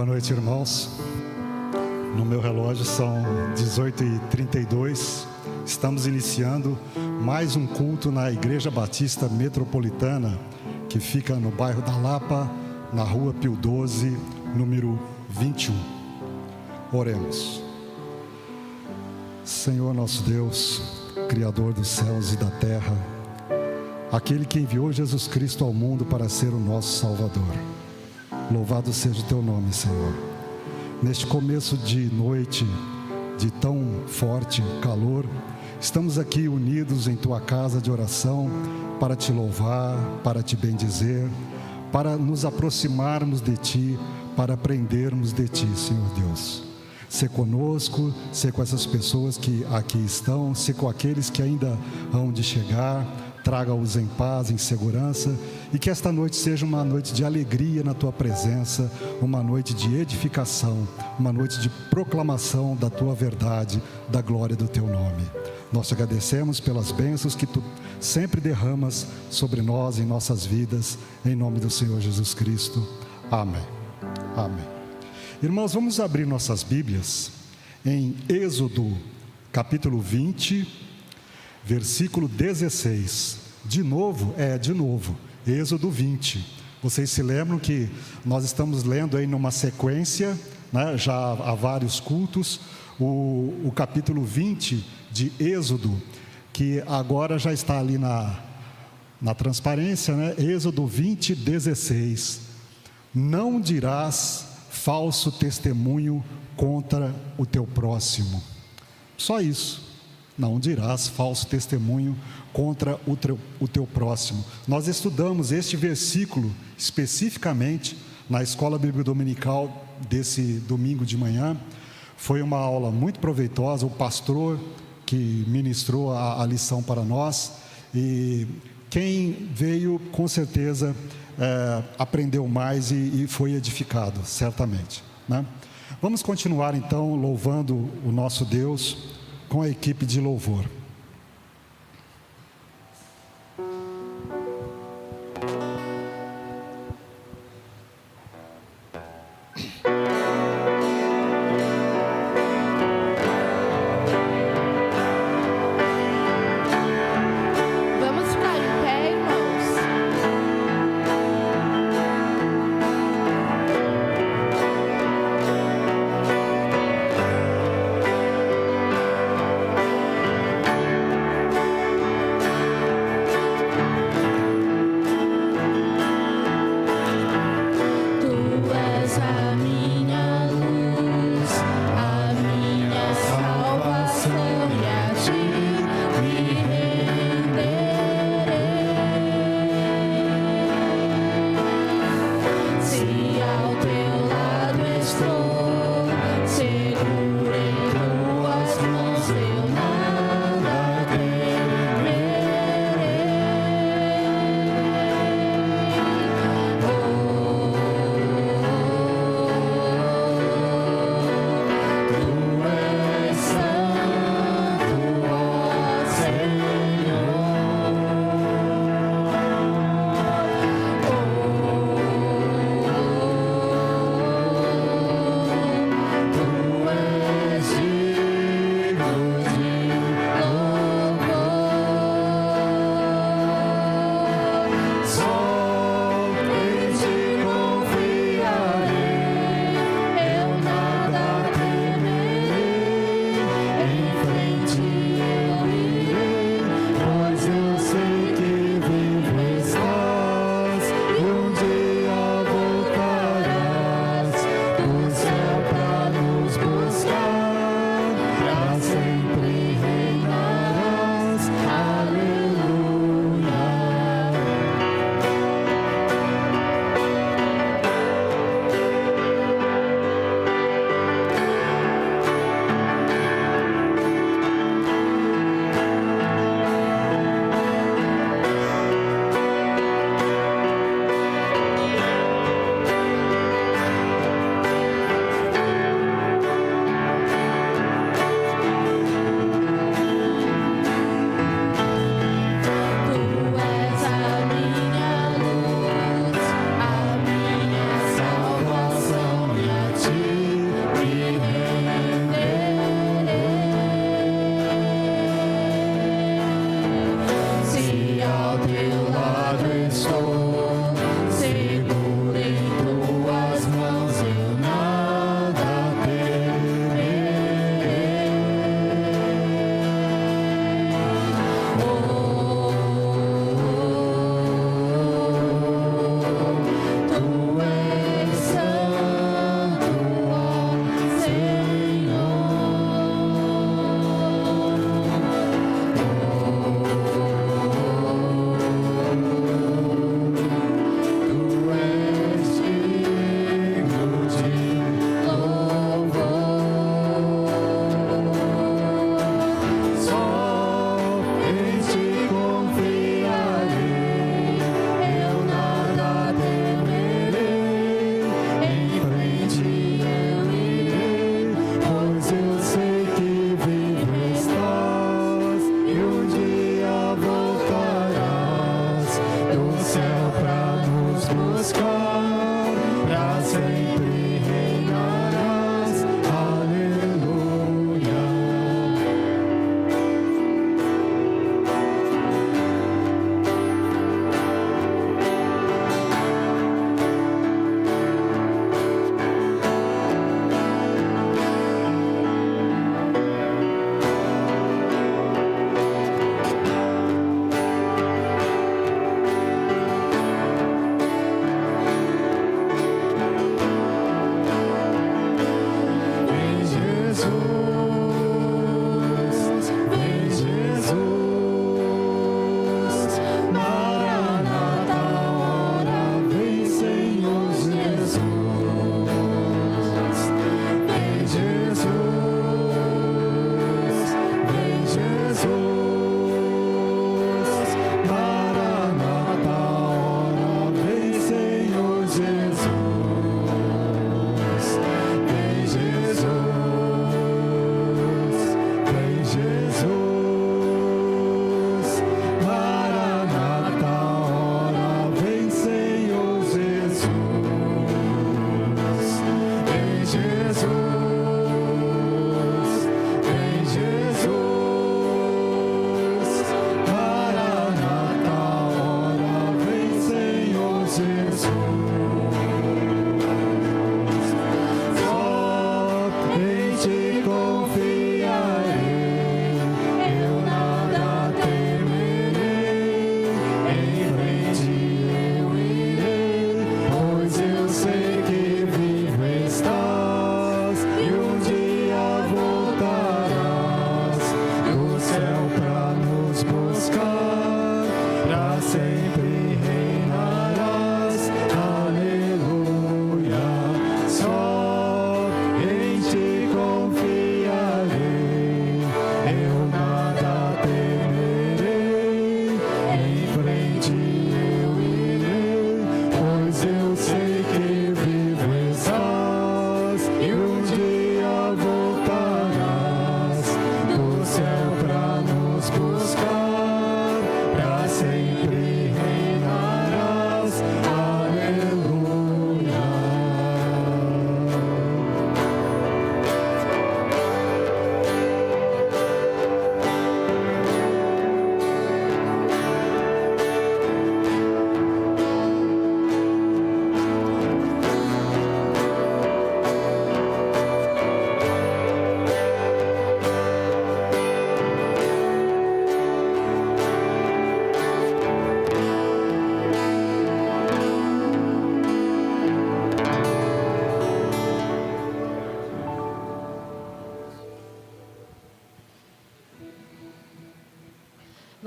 noite, irmãos. No meu relógio são 18h32. Estamos iniciando mais um culto na Igreja Batista Metropolitana, que fica no bairro da Lapa, na rua Pio 12, número 21. Oremos. Senhor nosso Deus, Criador dos céus e da terra, aquele que enviou Jesus Cristo ao mundo para ser o nosso Salvador. Louvado seja o teu nome, Senhor. Neste começo de noite, de tão forte calor, estamos aqui unidos em tua casa de oração para te louvar, para te bendizer, para nos aproximarmos de ti, para aprendermos de ti, Senhor Deus. Sê conosco, sê com essas pessoas que aqui estão, sê com aqueles que ainda hão de chegar. Traga-os em paz, em segurança, e que esta noite seja uma noite de alegria na tua presença, uma noite de edificação, uma noite de proclamação da tua verdade, da glória do teu nome. Nós te agradecemos pelas bênçãos que tu sempre derramas sobre nós, em nossas vidas, em nome do Senhor Jesus Cristo. Amém. Amém. Irmãos, vamos abrir nossas Bíblias em Êxodo, capítulo 20, versículo 16. De novo, Êxodo 20. Vocês se lembram que nós estamos lendo aí numa sequência, né, já há vários cultos, o capítulo 20 de Êxodo, que agora já está ali na transparência, né? Êxodo 20, 16. Não dirás falso testemunho contra o teu próximo. Só isso. Não dirás falso testemunho contra o teu próximo. Nós estudamos este versículo especificamente na escola bíblica dominical desse domingo de manhã. Foi uma aula muito proveitosa. O pastor que ministrou a lição para nós, e quem veio com certeza aprendeu mais e foi edificado, certamente, né? Vamos continuar então louvando o nosso Deus com a equipe de louvor.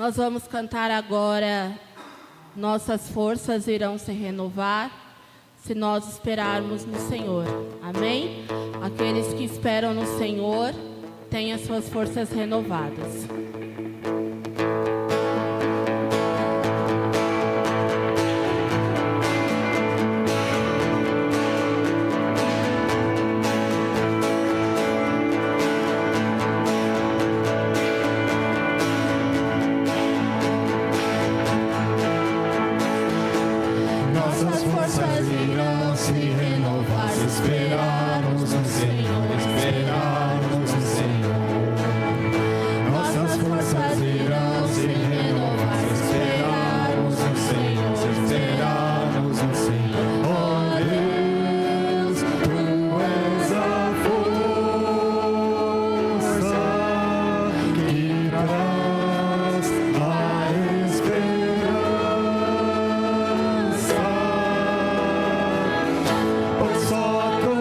Nós vamos cantar agora Nossas Forças Irão Se Renovar, se nós esperarmos no Senhor. Amém? Aqueles que esperam no Senhor têm as suas forças renovadas. Nossas forças irão se renovar, se esperarmos no Senhor, esperarmos no Senhor. Nossas forças irão se renovar, se esperarmos no Senhor, esperarmos no Senhor. Oh Deus, Tu és a força que traz a esperança. Pois só Tu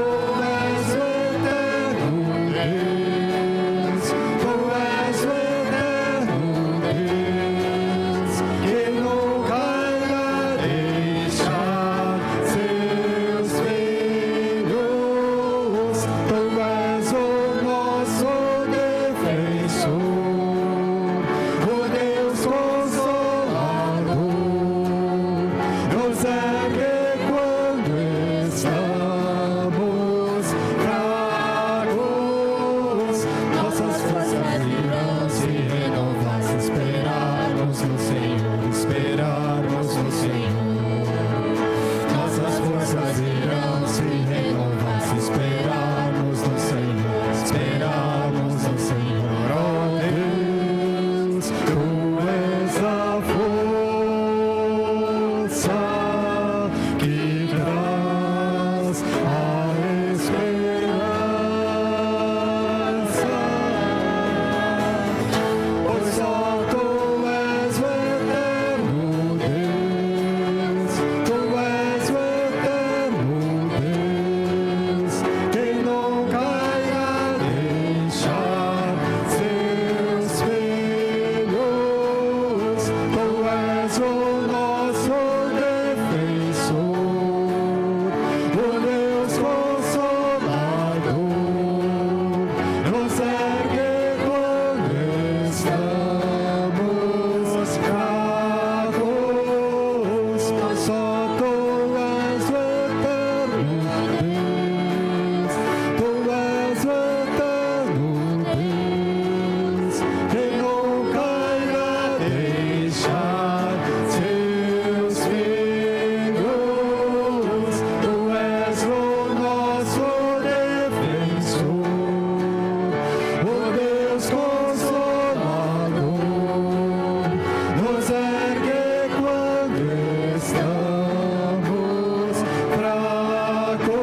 és o eterno Deus, Tu és o eterno Deus, que nunca irá deixar seus filhos. Tu és o nosso defensor, o Deus Consolador, nos ergue quando estamos fracos. Nossas forças irão se renovar, se esperarmos no Senhor, esperarmos no Senhor. Nossas forças irão se renovar, se esperarmos no Senhor, esperarmos no Senhor. Oh Deus, Tu és a força que traz a esperança. Pois só Tu és o eterno Deus, Tu és o eterno Deus, que nunca irá deixar seus filhos. Tu és o nosso defensor, o Deus Consolador, nos ergue quando estamos fracos. Só Tu és o eterno Deus, Tu és o eterno Deus, que nunca irá deixar seus filhos. Tu és o nosso defensor, o Deus Consolador, nos ergue quando estamos fracos.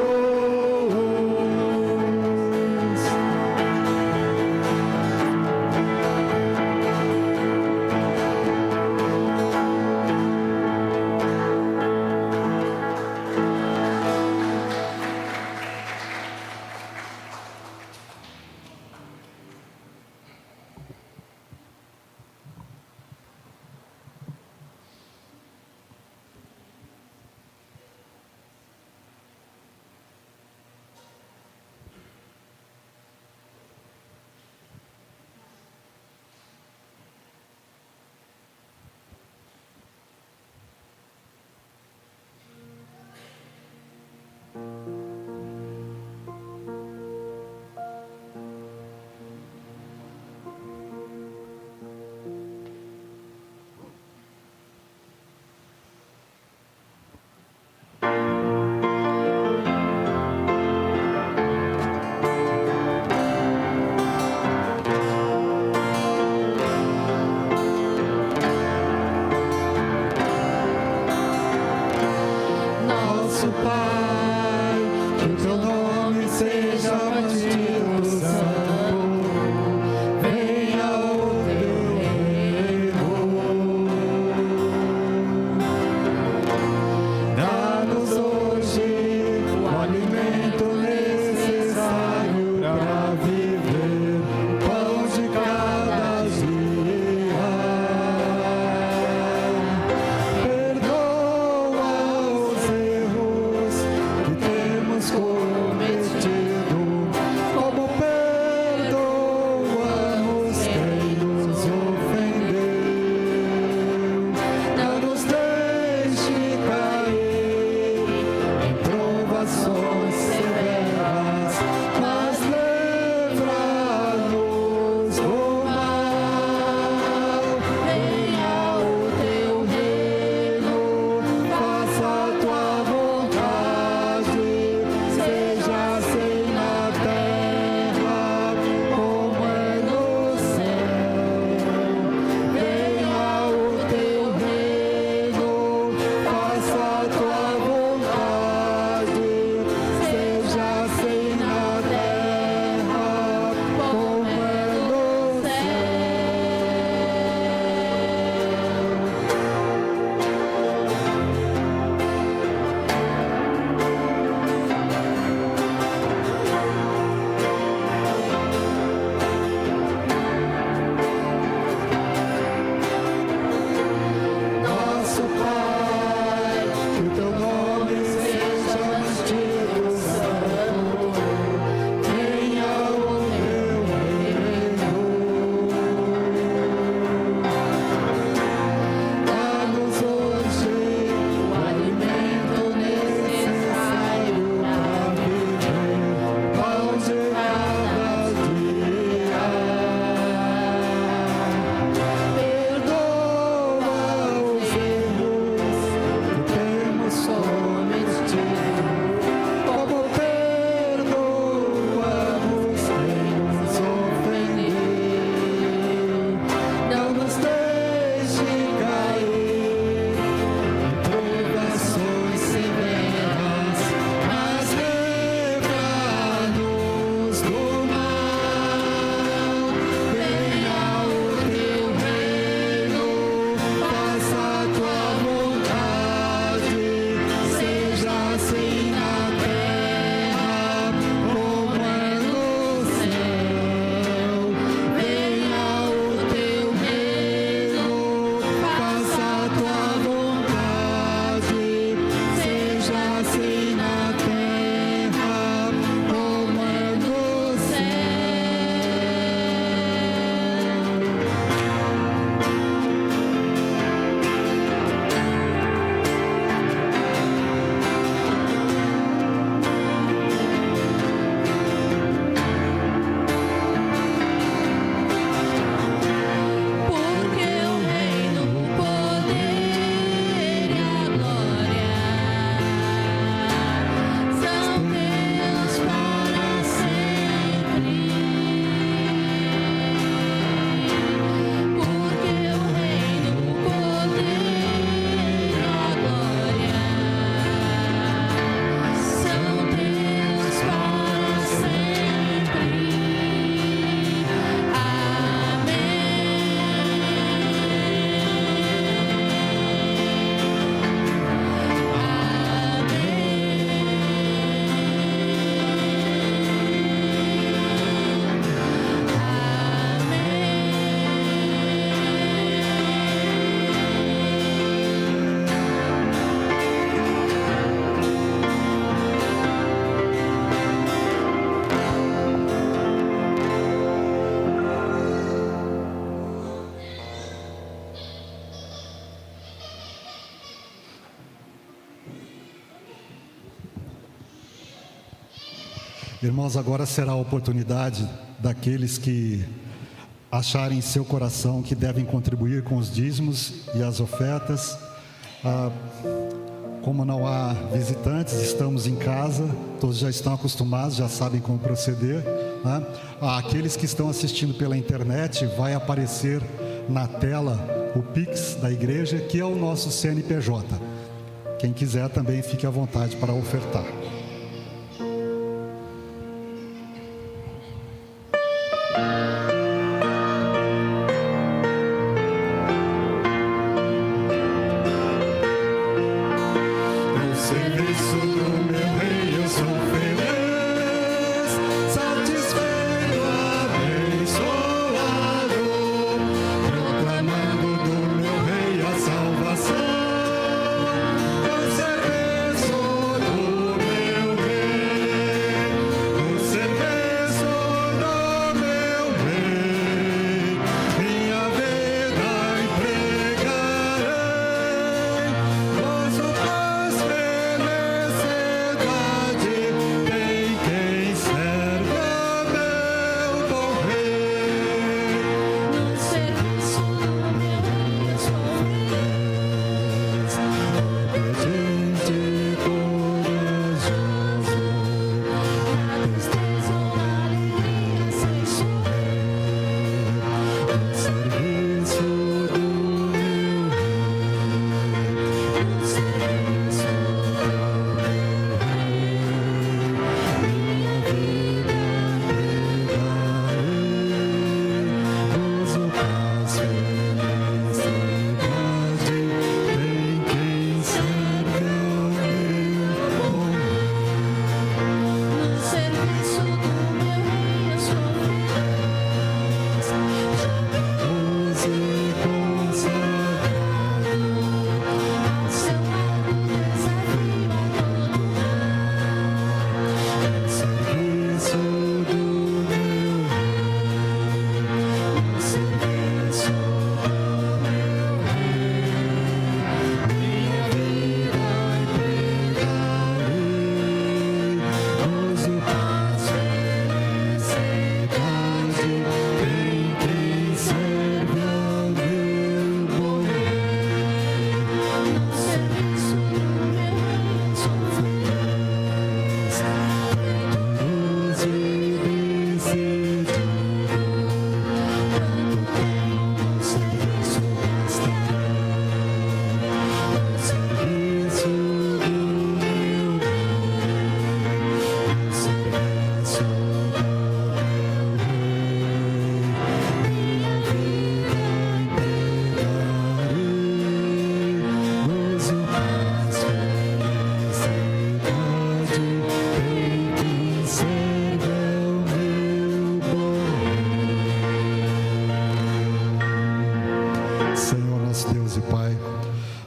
Nosso Pai Irmãos, agora será a oportunidade daqueles que acharem em seu coração que devem contribuir com os dízimos e as ofertas. Como não há visitantes, estamos em casa, todos já estão acostumados, já sabem como proceder, né? Aqueles que estão assistindo pela internet, vai aparecer na tela o Pix da igreja, que é o nosso CNPJ. Quem quiser também fique à vontade para ofertar.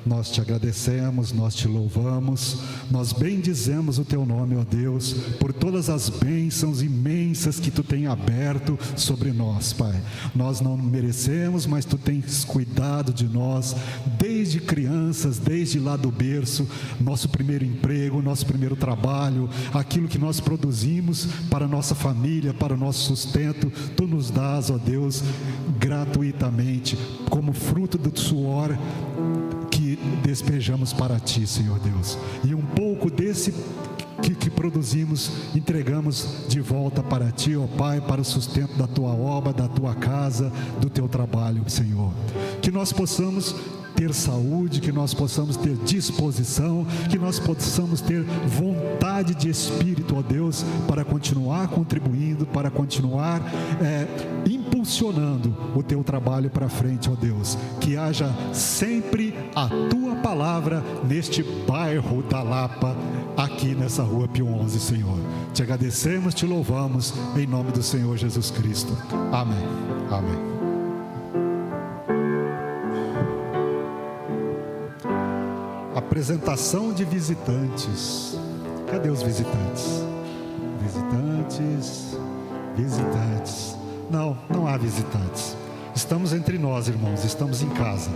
Nós te agradecemos, nós te louvamos, nós bendizemos o teu nome, ó Deus, por todas as bênçãos imensas que tu tem aberto sobre nós, Pai. Nós não merecemos, mas tu tens cuidado de nós, desde crianças, desde lá do berço, nosso primeiro emprego, nosso primeiro trabalho, aquilo que nós produzimos para a nossa família, para o nosso sustento, tu nos dás, ó Deus, gratuitamente, como fruto do suor que despejamos para ti, Senhor Deus. E um pouco desse que produzimos, entregamos de volta para ti, ó Pai, para o sustento da tua obra, da tua casa, do teu trabalho, Senhor. Que nós possamos ter saúde, que nós possamos ter disposição, que nós possamos ter vontade de espírito, ó Deus, para continuar contribuindo, para continuar impulsionando o teu trabalho para frente, ó Deus. Que haja sempre a tua palavra neste bairro da Lapa, aqui nessa rua Pio 11, Senhor. Te agradecemos, te louvamos, em nome do Senhor Jesus Cristo. Amém. Amém. Apresentação de visitantes. Cadê os visitantes? Visitantes. Não há visitantes. Estamos entre nós, irmãos, estamos em casa.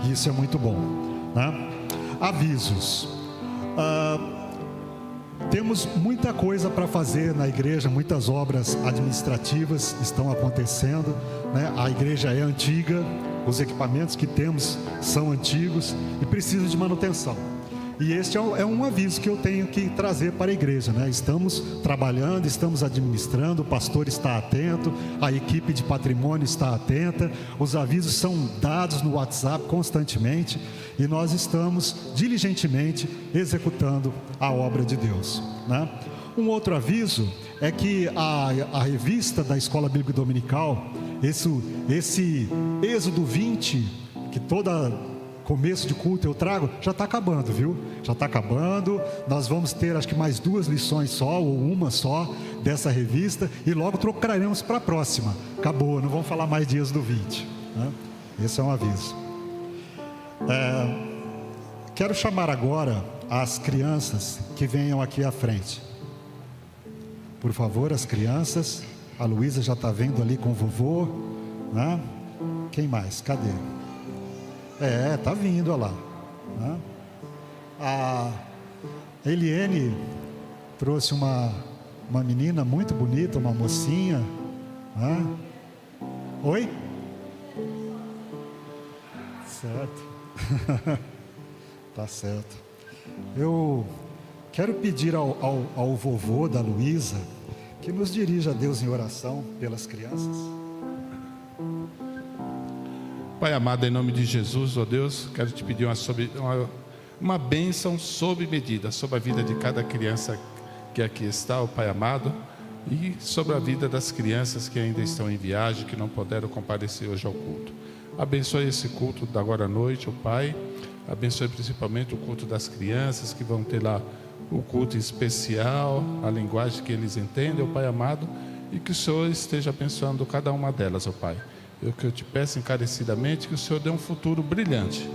E isso é muito bom, né? Avisos. Temos muita coisa para fazer na igreja, muitas obras administrativas estão acontecendo, né? A igreja é antiga, os equipamentos que temos são antigos e precisam de manutenção. E este é um aviso que eu tenho que trazer para a igreja, né? Estamos trabalhando, estamos administrando, o pastor está atento, a equipe de patrimônio está atenta, os avisos são dados no WhatsApp constantemente e nós estamos diligentemente executando a obra de Deus, né? Um outro aviso é que a revista da Escola Bíblica Dominical, esse Êxodo 20, que toda começo de culto eu trago, já está acabando, viu? Já está acabando. Nós vamos ter acho que mais 2 lições só, ou uma só, dessa revista, e logo trocaremos para a próxima. Acabou, não vamos falar mais de Êxodo 20, né? Esse é um aviso. Quero chamar agora as crianças que venham aqui à frente. Por favor, as crianças. A Luísa já está vendo ali com o vovô, né? Quem mais? Cadê? Tá vindo, olha lá, né? A Eliane trouxe uma menina muito bonita, uma mocinha, né? Oi? Certo. Tá certo. Eu quero pedir ao vovô da Luísa que nos dirija a Deus em oração pelas crianças. Pai amado, em nome de Jesus, ó Deus, quero te pedir uma bênção sob medida, sobre a vida de cada criança que aqui está, ó Pai amado, e sobre a vida das crianças que ainda estão em viagem, que não puderam comparecer hoje ao culto. Abençoe esse culto da agora à noite, ó Pai. Abençoe principalmente o culto das crianças, que vão ter lá o culto especial, a linguagem que eles entendem, ó Pai amado, e que o Senhor esteja abençoando cada uma delas, ó Pai. O que eu te peço encarecidamente, que o Senhor dê um futuro brilhante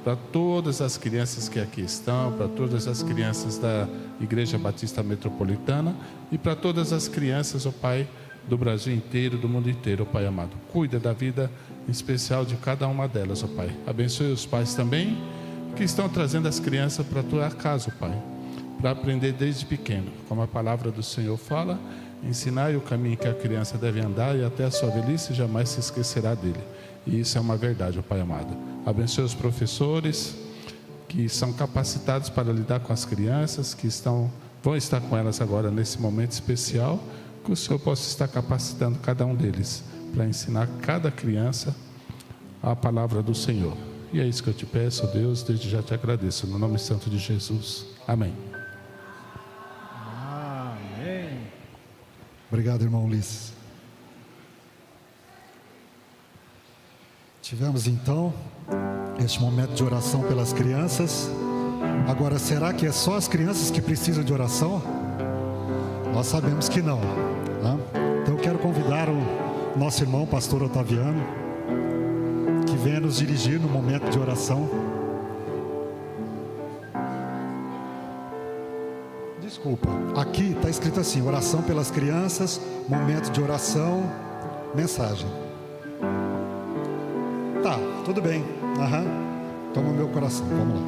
para todas as crianças que aqui estão, para todas as crianças da Igreja Batista Metropolitana e para todas as crianças, ó Pai, do Brasil inteiro, do mundo inteiro, ó Pai amado. Cuida da vida em especial de cada uma delas, ó Pai. Abençoe os pais também, que estão trazendo as crianças para a tua casa, ó Pai, para aprender desde pequeno, como a palavra do Senhor fala. Ensinar o caminho que a criança deve andar e até a sua velhice jamais se esquecerá dele. E isso é uma verdade, ó Pai amado. Abençoe os professores que são capacitados para lidar com as crianças, que vão estar com elas agora nesse momento especial, que o Senhor possa estar capacitando cada um deles para ensinar cada criança a palavra do Senhor. E é isso que eu te peço, ó Deus, desde já te agradeço, no nome santo de Jesus. Amém. Obrigado, irmão Ulisses. Tivemos então este momento de oração pelas crianças. Agora, será que é só as crianças que precisam de oração? Nós sabemos que não, né? Então eu quero convidar o nosso irmão, pastor Otaviano, que venha nos dirigir no momento de oração. Desculpa, aqui está escrito assim: oração pelas crianças, momento de oração, mensagem. Tá, tudo bem. Toma o meu coração, vamos lá.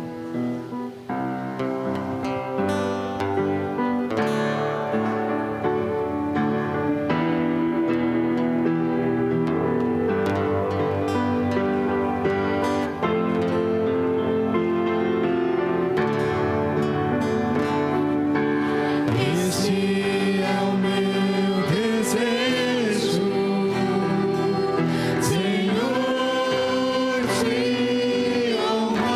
Senhor, te amar.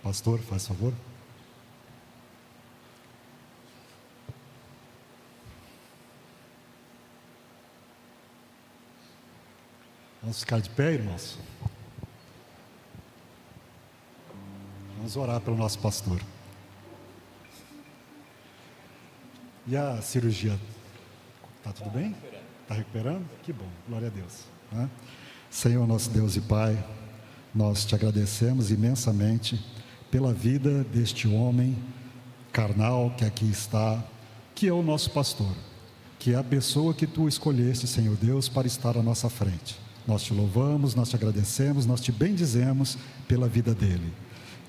Pastor, faz favor. Vamos ficar de pé, irmãos? Vamos orar pelo nosso pastor. E a cirurgia? Está tudo bem? Está recuperando? Que bom, glória a Deus, né? Senhor, nosso Deus e Pai, nós te agradecemos imensamente pela vida deste homem carnal que aqui está, que é o nosso pastor, que é a pessoa que tu escolheste, Senhor Deus, para estar à nossa frente. Nós te louvamos, nós te agradecemos, nós te bendizemos pela vida dele.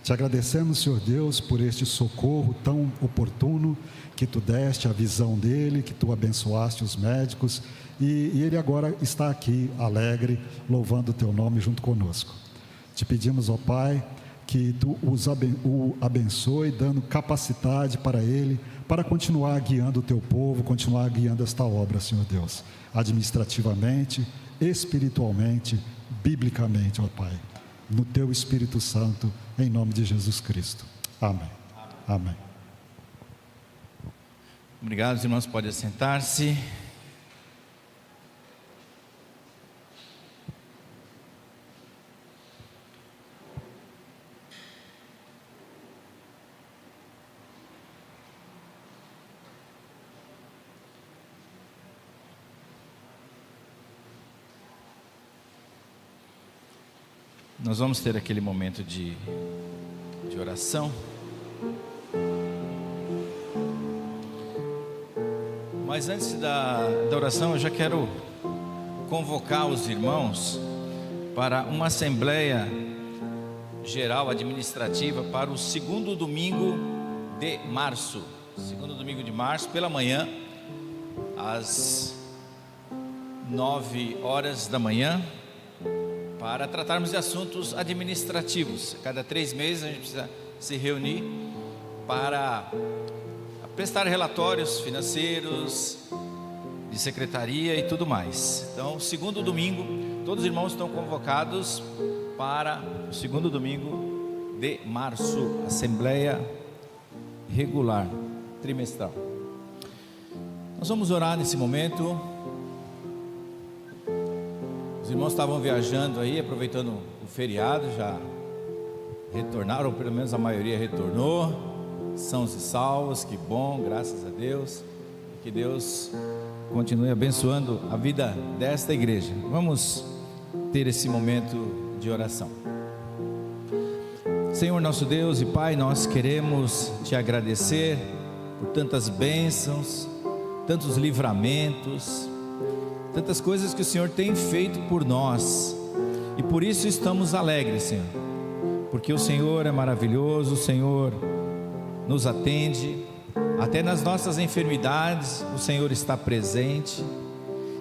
Te agradecemos, Senhor Deus, por este socorro tão oportuno que tu deste, a visão dele, que tu abençoaste os médicos, e ele agora está aqui alegre, louvando o teu nome junto conosco. Te pedimos, ó Pai, que tu o abençoe, dando capacidade para ele, para continuar guiando o teu povo, continuar guiando esta obra, Senhor Deus, administrativamente, espiritualmente, biblicamente, ó Pai, no teu Espírito Santo, em nome de Jesus Cristo. Amém. Amém. Obrigado, os irmãos, podem sentar-se. Nós vamos ter aquele momento de oração. Mas antes da oração, eu já quero convocar os irmãos para uma assembleia geral administrativa para o segundo domingo de março. Segundo domingo de março, pela manhã, às 9 horas da manhã, para tratarmos de assuntos administrativos. A cada 3 meses a gente precisa se reunir para prestar relatórios financeiros, de secretaria e tudo mais. Então, segundo domingo, todos os irmãos estão convocados para o segundo domingo de março, assembleia regular, trimestral. Nós vamos orar nesse momento. Os irmãos estavam viajando aí, aproveitando o feriado, já retornaram, ou pelo menos a maioria retornou, sãos e salvos, que bom, graças a Deus. Que Deus continue abençoando a vida desta igreja. Vamos ter esse momento de oração. Senhor nosso Deus e Pai, nós queremos te agradecer por tantas bênçãos, tantos livramentos, tantas coisas que o Senhor tem feito por nós, e por isso estamos alegres, Senhor, porque o Senhor é maravilhoso, o Senhor nos atende, até nas nossas enfermidades o Senhor está presente.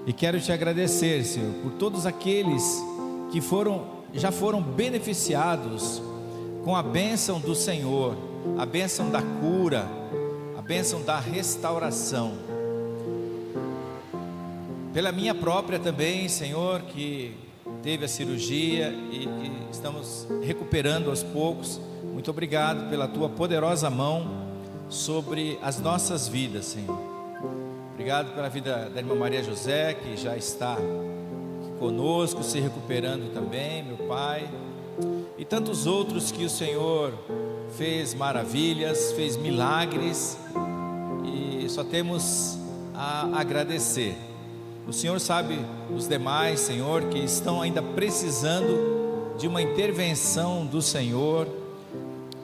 E quero te agradecer, Senhor, por todos aqueles que já foram beneficiados com a bênção do Senhor, a bênção da cura, a bênção da restauração. Pela minha própria também, Senhor, que teve a cirurgia e estamos recuperando aos poucos. Muito obrigado pela tua poderosa mão sobre as nossas vidas, Senhor. Obrigado pela vida da irmã Maria José, que já está aqui conosco, se recuperando também, meu Pai. E tantos outros que o Senhor fez maravilhas, fez milagres, e só temos a agradecer. O Senhor sabe os demais, Senhor, que estão ainda precisando de uma intervenção do Senhor,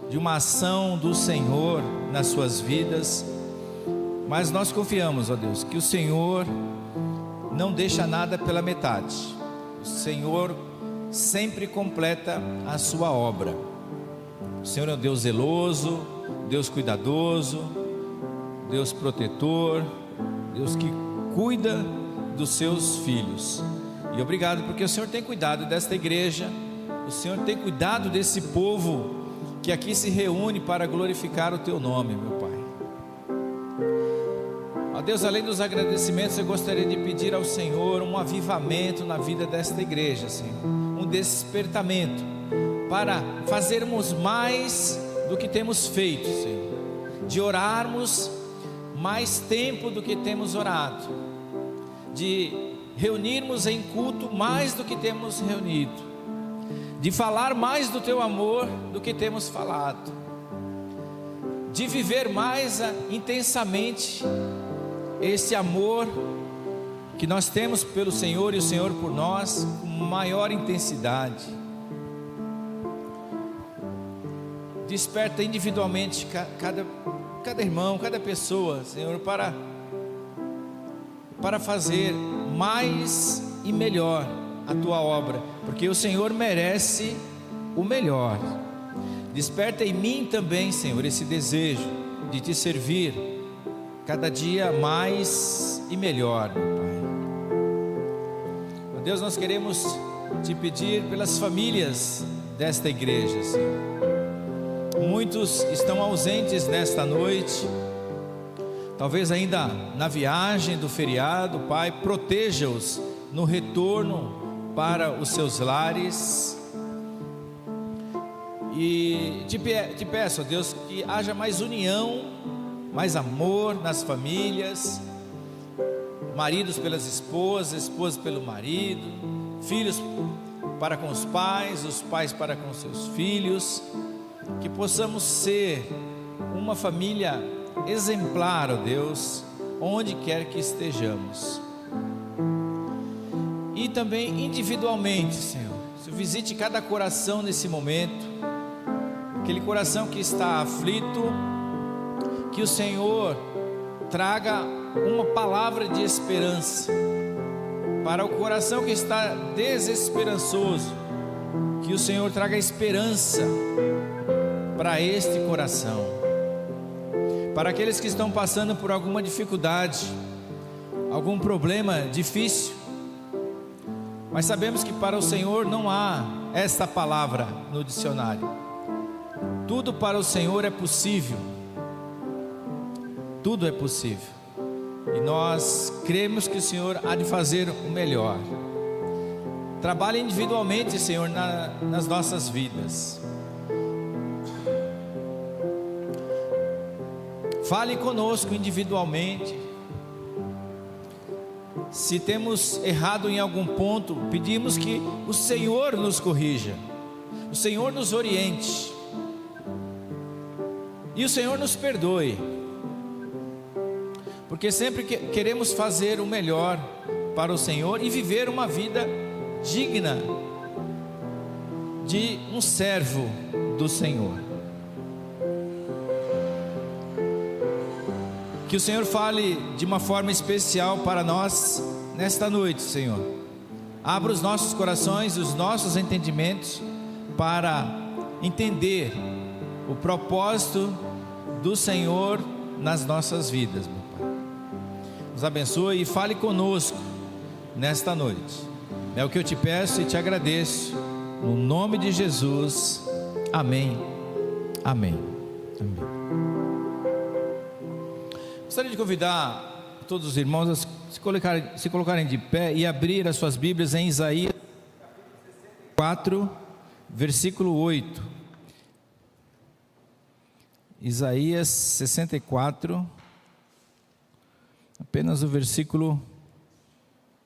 de uma ação do Senhor nas suas vidas. Mas nós confiamos, ó Deus, que o Senhor não deixa nada pela metade. O Senhor sempre completa a sua obra. O Senhor é um Deus zeloso, Deus cuidadoso, Deus protetor, Deus que cuida dos seus filhos. E obrigado porque o Senhor tem cuidado desta igreja, o Senhor tem cuidado desse povo que aqui se reúne para glorificar o teu nome, meu Pai. Ó Deus, além dos agradecimentos, eu gostaria de pedir ao Senhor um avivamento na vida desta igreja, Senhor, um despertamento, para fazermos mais do que temos feito, Senhor, de orarmos mais tempo do que temos orado, de reunirmos em culto mais do que temos reunido, de falar mais do Teu amor do que temos falado, de viver mais intensamente esse amor que nós temos pelo Senhor e o Senhor por nós, com maior intensidade. Desperta individualmente cada irmão, cada pessoa, Senhor, para fazer mais e melhor a Tua obra, porque o Senhor merece o melhor. Desperta em mim também, Senhor, esse desejo de Te servir cada dia mais e melhor, meu Pai. Meu Deus, nós queremos Te pedir pelas famílias desta igreja, Senhor. Muitos estão ausentes nesta noite, talvez ainda na viagem do feriado. Pai, proteja-os no retorno para os seus lares. E te peço, ó Deus, que haja mais união, mais amor nas famílias, maridos pelas esposas, esposas pelo marido, filhos para com os pais para com seus filhos. Que possamos ser uma família exemplar, ó Deus, onde quer que estejamos. E também individualmente, Senhor, visite cada coração nesse momento, aquele coração que está aflito, que o Senhor traga uma palavra de esperança para o coração que está desesperançoso, que o Senhor traga esperança para este coração. Para aqueles que estão passando por alguma dificuldade, algum problema difícil, mas sabemos que para o Senhor não há esta palavra no dicionário. Tudo para o Senhor é possível. Tudo é possível. E nós cremos que o Senhor há de fazer o melhor. Trabalhe individualmente, Senhor, nas nossas vidas. Fale conosco individualmente. Se temos errado em algum ponto, pedimos que o Senhor nos corrija, o Senhor nos oriente e o Senhor nos perdoe, porque sempre queremos fazer o melhor para o Senhor e viver uma vida digna de um servo do Senhor. Que o Senhor fale de uma forma especial para nós nesta noite, Senhor. Abra os nossos corações, os nossos entendimentos para entender o propósito do Senhor nas nossas vidas, meu Pai. Nos abençoe e fale conosco nesta noite. É o que eu te peço e te agradeço, no nome de Jesus. Amém. Amém. Amém. Gostaria de convidar todos os irmãos a se colocarem de pé e abrir as suas Bíblias em Isaías 4, versículo 8. Isaías 64, apenas o versículo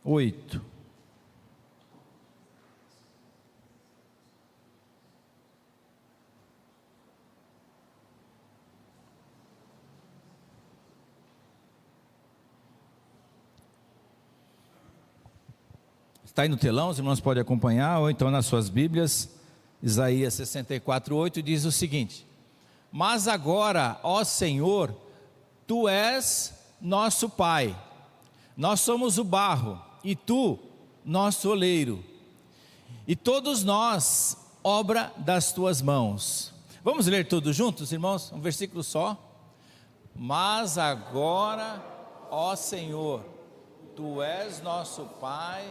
8. Está aí no telão, os irmãos podem acompanhar, ou então nas suas Bíblias. Isaías 64, 8 diz o seguinte: mas agora, ó Senhor, Tu és nosso Pai, nós somos o barro, e Tu, nosso oleiro, e todos nós, obra das Tuas mãos. Vamos ler todos juntos, irmãos? Um versículo só. Mas agora, ó Senhor, Tu és nosso Pai,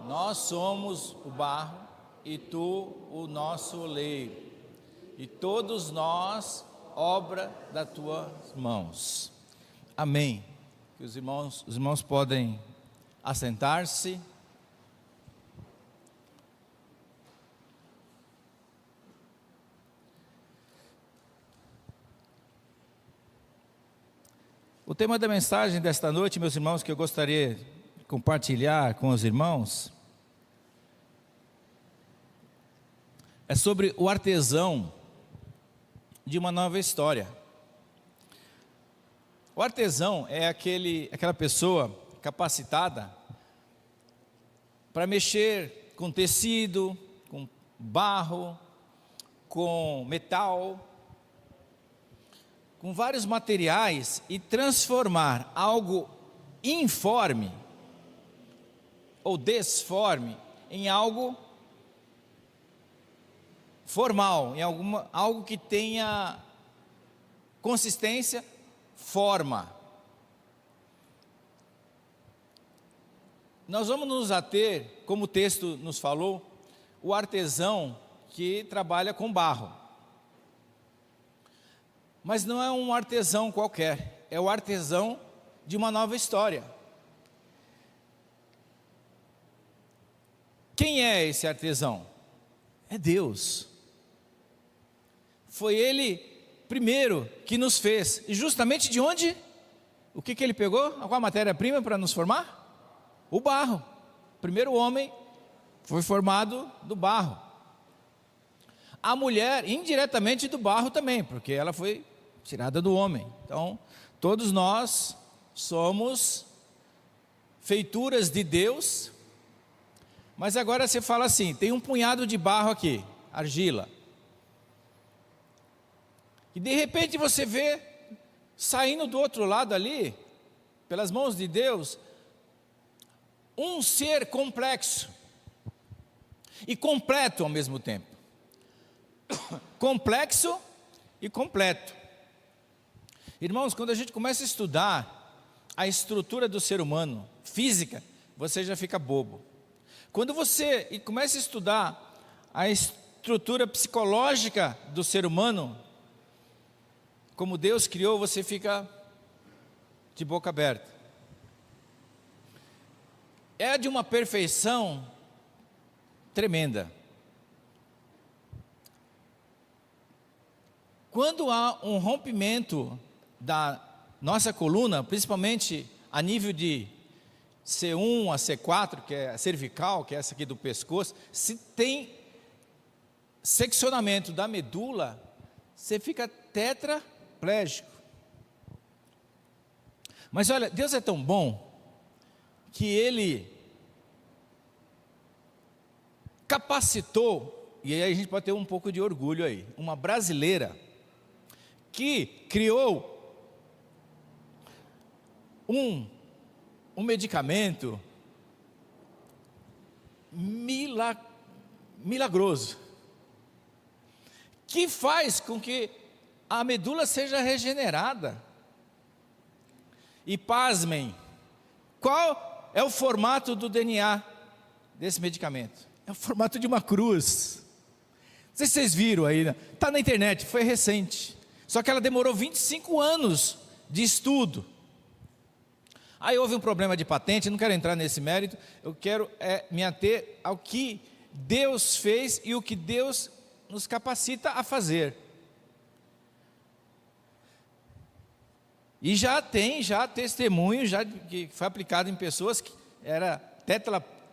nós somos o barro e Tu o nosso oleiro, e todos nós obra das Tuas mãos. Amém. Que os irmãos podem assentar-se. O tema da mensagem desta noite, meus irmãos, que eu gostaria de compartilhar com os irmãos, é sobre o artesão de uma nova história. O artesão é aquela pessoa capacitada para mexer com tecido, com barro, com metal, com vários materiais e transformar algo informe ou desforme em algo formal, em algo que tenha consistência, forma. Nós vamos nos ater, como o texto nos falou, o artesão que trabalha com barro. Mas não é um artesão qualquer, é o artesão de uma nova história. Quem é esse artesão? É Deus. Foi Ele primeiro que nos fez. E justamente de onde? O que Ele pegou? Qual a matéria-prima para nos formar? O barro. O primeiro homem foi formado do barro. A mulher, indiretamente, do barro também, porque ela foi tirada do homem. Então, todos nós somos feituras de Deus. Mas agora você fala assim, tem um punhado de barro aqui, argila. E de repente você vê, saindo do outro lado ali, pelas mãos de Deus, um ser complexo e completo ao mesmo tempo. Complexo e completo. Irmãos, quando a gente começa a estudar a estrutura do ser humano, física, você já fica bobo. Quando você começa a estudar a estrutura psicológica do ser humano, como Deus criou, você fica de boca aberta. É de uma perfeição tremenda. Quando há um rompimento da nossa coluna, principalmente a nível de C1 a C4, que é a cervical, que é essa aqui do pescoço, se tem seccionamento da medula, você fica tetraplégico. Mas olha, Deus é tão bom que Ele capacitou, e aí a gente pode ter um pouco de orgulho aí, uma brasileira que criou um medicamento milagroso, que faz com que a medula seja regenerada. E pasmem, qual é o formato do DNA desse medicamento? É o formato de uma cruz. Não sei se vocês viram aí, está na internet, foi recente. Só que ela demorou 25 anos de estudo. Aí houve um problema de patente, não quero entrar nesse mérito, eu quero me ater ao que Deus fez e o que Deus nos capacita a fazer. E já testemunho, que foi aplicado em pessoas que era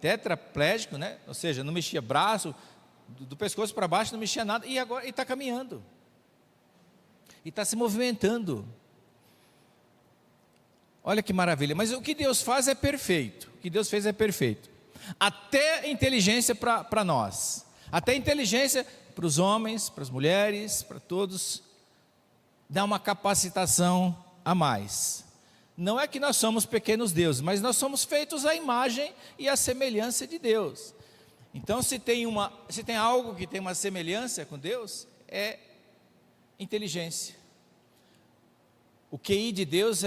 tetraplégico, né? Ou seja, não mexia braço, do pescoço para baixo não mexia nada, e agora está caminhando. E está se movimentando. Olha que maravilha, mas o que Deus faz é perfeito, o que Deus fez é perfeito, até inteligência para nós, até inteligência para os homens, para as mulheres, para todos, dá uma capacitação a mais. Não é que nós somos pequenos deuses, mas nós somos feitos à imagem e à semelhança de Deus. Então se tem algo que tem uma semelhança com Deus, é inteligência. O QI de Deus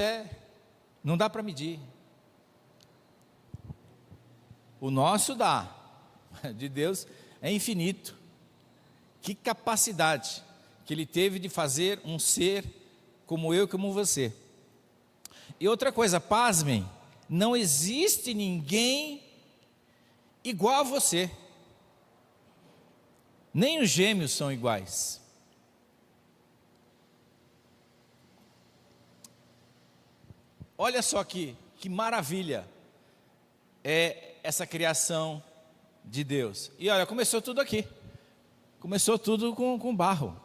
não dá para medir. O nosso dá, de Deus é infinito. Que capacidade que Ele teve de fazer um ser como eu e como você. E outra coisa, pasmem, não existe ninguém igual a você. Nem os gêmeos são iguais. Olha só que maravilha é essa criação de Deus. E olha, começou tudo aqui. Começou tudo com barro.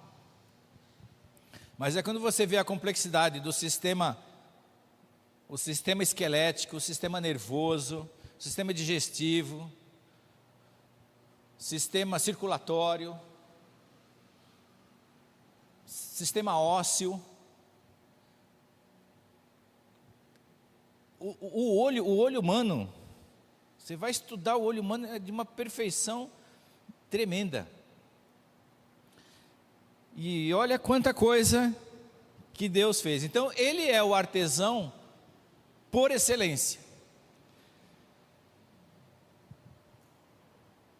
Mas é quando você vê a complexidade do sistema, o sistema esquelético, o sistema nervoso, o sistema digestivo, sistema circulatório, sistema ósseo, o olho humano, você vai estudar o olho humano, é de uma perfeição tremenda. E olha quanta coisa que Deus fez. Então Ele é o artesão por excelência.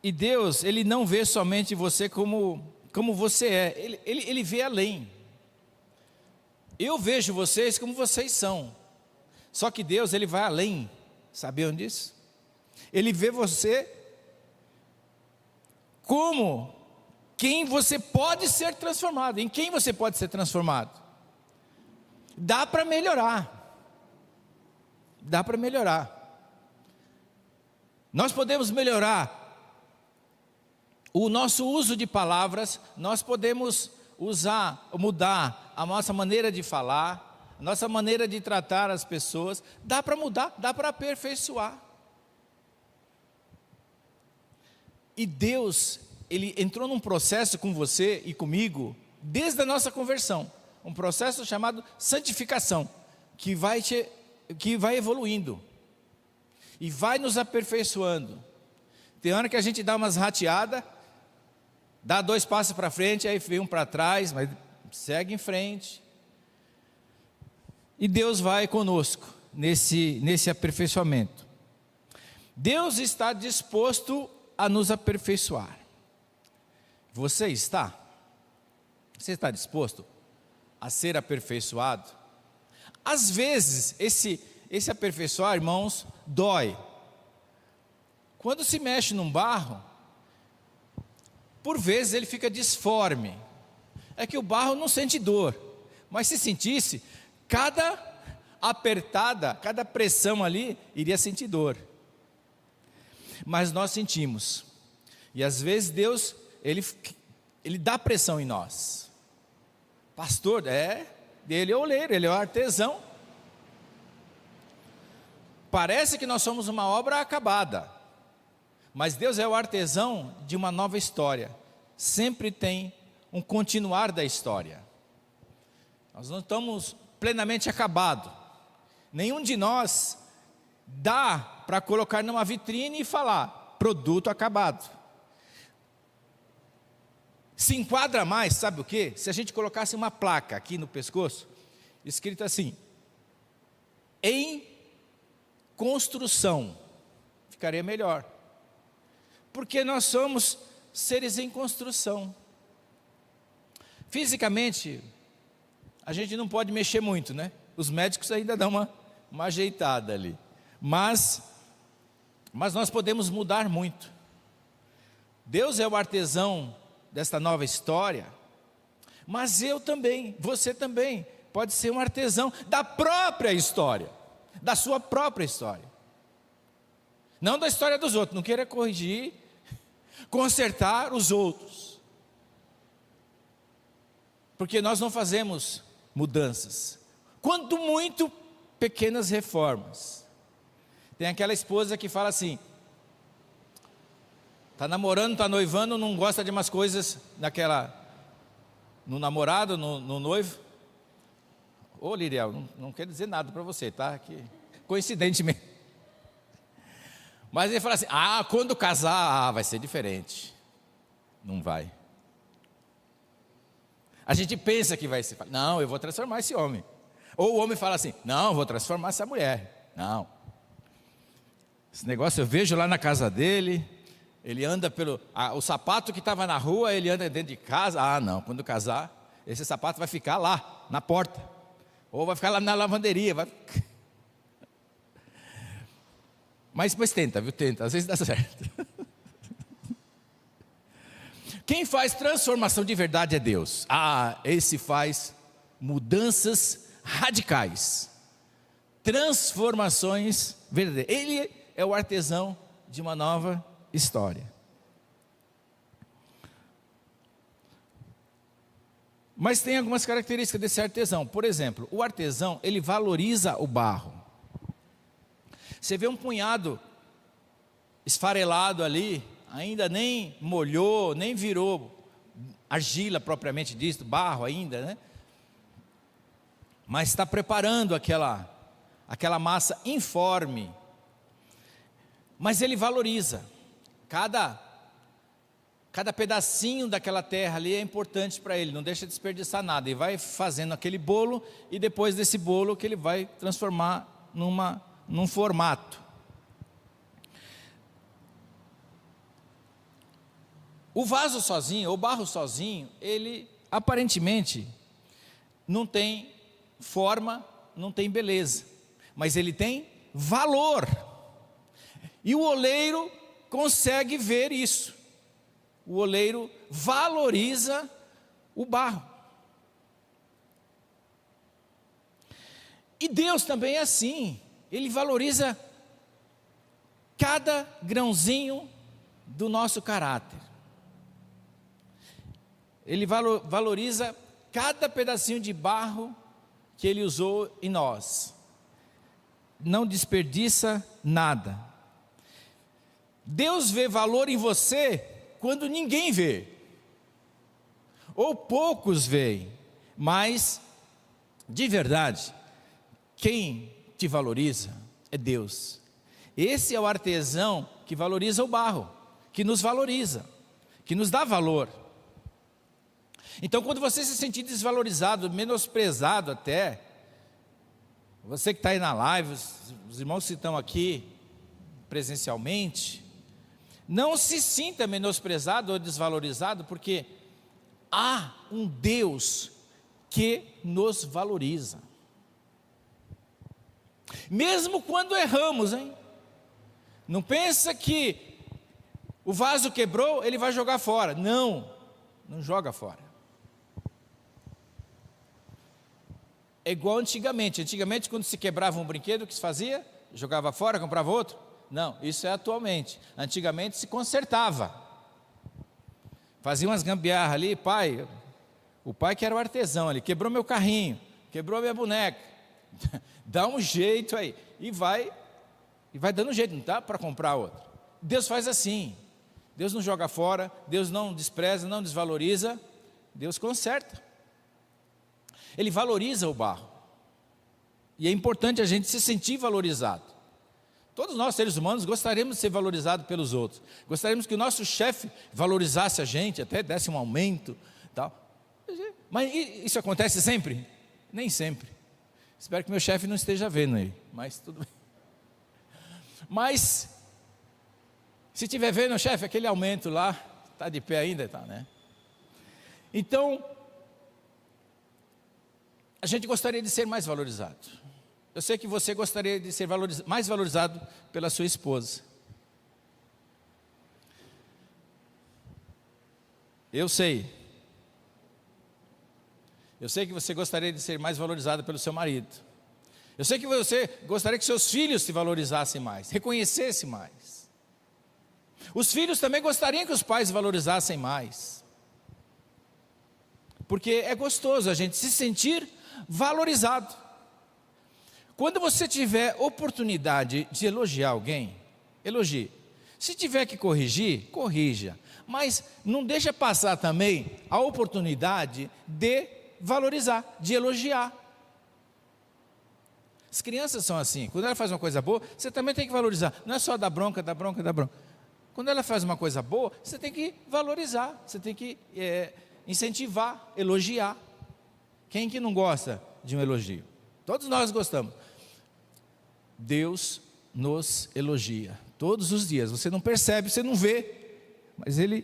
E Deus, Ele não vê somente você como você é, Ele vê além. Eu vejo vocês como vocês são. Só que Deus, Ele vai além. Sabiam disso? Ele vê você como quem você pode ser transformado. Em quem você pode ser transformado? Dá para melhorar. Dá para melhorar. Nós podemos melhorar o nosso uso de palavras, nós podemos mudar a nossa maneira de falar, a nossa maneira de tratar as pessoas. Dá para mudar, dá para aperfeiçoar. E Deus, Ele entrou num processo com você e comigo, desde a nossa conversão, um processo chamado santificação, que vai evoluindo, e vai nos aperfeiçoando. Tem hora que a gente dá umas rateadas, dá 2 passos para frente, aí vem um para trás, mas segue em frente, e Deus vai conosco, nesse aperfeiçoamento. Deus está disposto a nos aperfeiçoar. Você está disposto a ser aperfeiçoado? Às vezes, esse aperfeiçoar, irmãos, dói. Quando se mexe num barro, por vezes ele fica disforme. É que o barro não sente dor, mas se sentisse, cada apertada, cada pressão ali, iria sentir dor. Mas nós sentimos. E às vezes Deus, Ele dá pressão em nós. Pastor, Ele é o oleiro, Ele é o artesão. Parece que nós somos uma obra acabada, mas Deus é o artesão de uma nova história. Sempre tem um continuar da história. Nós não estamos plenamente acabados. Nenhum de nós dá para colocar numa vitrine e falar, produto acabado. Se enquadra mais, sabe o quê? Se a gente colocasse uma placa aqui no pescoço, escrito assim, em construção, ficaria melhor. Porque nós somos seres em construção. Fisicamente, a gente não pode mexer muito, né? Os médicos ainda dão uma ajeitada ali. Mas nós podemos mudar muito. Deus é o artesão desta nova história, mas eu também, você também, pode ser um artesão da própria história, da sua própria história. Não da história dos outros, não queira corrigir, consertar os outros. Porque nós não fazemos mudanças, quanto muito pequenas reformas. Tem aquela esposa que fala assim, está namorando, está noivando, não gosta de umas coisas no namorado, no noivo. Ô Liriel, não quer dizer nada para você, tá? Que, coincidentemente. Mas ele fala assim, quando casar, vai ser diferente. Não vai. A gente pensa que vai ser, não, eu vou transformar esse homem. Ou o homem fala assim, não, eu vou transformar essa mulher. Não. Esse negócio eu vejo lá na casa dele, ele anda o sapato que estava na rua, ele anda dentro de casa. Não, quando casar, esse sapato vai ficar lá, na porta. Ou vai ficar lá na lavanderia. Mas tenta, viu? Tenta, às vezes dá certo. Quem faz transformação de verdade é Deus. Esse faz mudanças radicais. transformações verdadeiras. Ele é o artesão de uma nova história. Mas tem algumas características desse artesão. Por exemplo, o artesão, ele valoriza o barro. Você vê um punhado esfarelado ali, ainda nem molhou, nem virou argila propriamente dito, barro ainda, né? Mas está preparando aquela massa informe. Mas ele valoriza. Cada pedacinho daquela terra ali é importante para ele, não deixa de desperdiçar nada. E vai fazendo aquele bolo, e depois desse bolo que ele vai transformar num formato. O vaso sozinho, ou barro sozinho, ele aparentemente não tem forma, não tem beleza, mas ele tem valor. E o oleiro consegue ver isso. O oleiro valoriza o barro. E Deus também é assim. Ele valoriza cada grãozinho do nosso caráter. Ele valoriza cada pedacinho de barro que Ele usou em nós. Não desperdiça nada. Deus vê valor em você quando ninguém vê, ou poucos veem, mas, de verdade, quem te valoriza é Deus. Esse é o artesão que valoriza o barro, que nos valoriza, que nos dá valor. Então, quando você se sentir desvalorizado, menosprezado até, você que está aí na live, os irmãos que estão aqui presencialmente, não se sinta menosprezado ou desvalorizado, porque há um Deus que nos valoriza. Mesmo quando erramos, hein? Não pensa que o vaso quebrou, ele vai jogar fora. Não joga fora. É igual antigamente. Antigamente, quando se quebrava um brinquedo, o que se fazia? Jogava fora, comprava outro? Não, isso é atualmente. Antigamente se consertava. Fazia umas gambiarras ali, o pai que era o artesão ali, quebrou meu carrinho, quebrou minha boneca. Dá um jeito aí. E vai dando jeito, não dá para comprar outro. Deus faz assim. Deus não joga fora, Deus não despreza, não desvaloriza, Deus conserta. Ele valoriza o barro. E é importante a gente se sentir valorizado. Todos nós, seres humanos, gostaríamos de ser valorizados pelos outros. Gostaríamos que o nosso chefe valorizasse a gente, até desse um aumento, tal. Mas isso acontece sempre? Nem sempre. Espero que meu chefe não esteja vendo aí, mas tudo bem. Mas, se estiver vendo, chefe, aquele aumento lá, está de pé ainda, tá, né? Então, a gente gostaria de ser mais valorizado. Eu sei que você gostaria de ser mais valorizado pela sua esposa. Eu sei que você gostaria de ser mais valorizado pelo seu marido. Eu sei que você gostaria que seus filhos se valorizassem mais, reconhecessem mais. Os filhos também gostariam que os pais valorizassem mais. Porque é gostoso a gente se sentir valorizado. Quando você tiver oportunidade de elogiar alguém, elogie. Se tiver que corrigir, corrija. Mas não deixa passar também a oportunidade de valorizar, de elogiar. As crianças são assim. Quando ela faz uma coisa boa, você também tem que valorizar. Não é só dar bronca, dar bronca, dar bronca. Quando ela faz uma coisa boa, você tem que valorizar. Você tem que incentivar, elogiar. Quem que não gosta de um elogio? Todos nós gostamos. Deus nos elogia todos os dias. Você não percebe, você não vê, mas Ele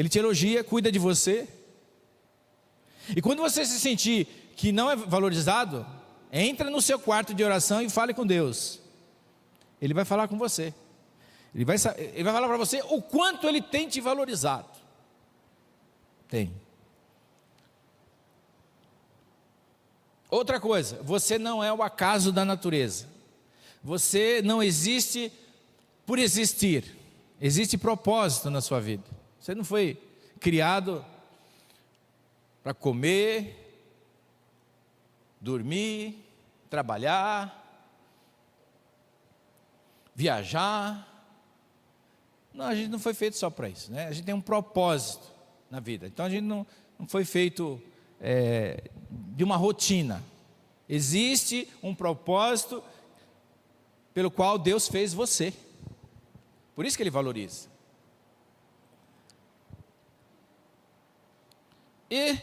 te elogia, cuida de você. E quando você se sentir que não é valorizado, entra no seu quarto de oração e fale com Deus. Ele vai falar com você. Ele vai falar para você o quanto Ele tem te valorizado. Tem. Outra coisa, você não é o acaso da natureza. Você não existe por existir. Existe propósito na sua vida. Você não foi criado para comer, dormir, trabalhar, viajar. Não, a gente não foi feito só para isso, né? A gente tem um propósito na vida. Então a gente não foi feito de uma rotina. Existe um propósito pelo qual Deus fez você. Por isso que Ele valoriza. E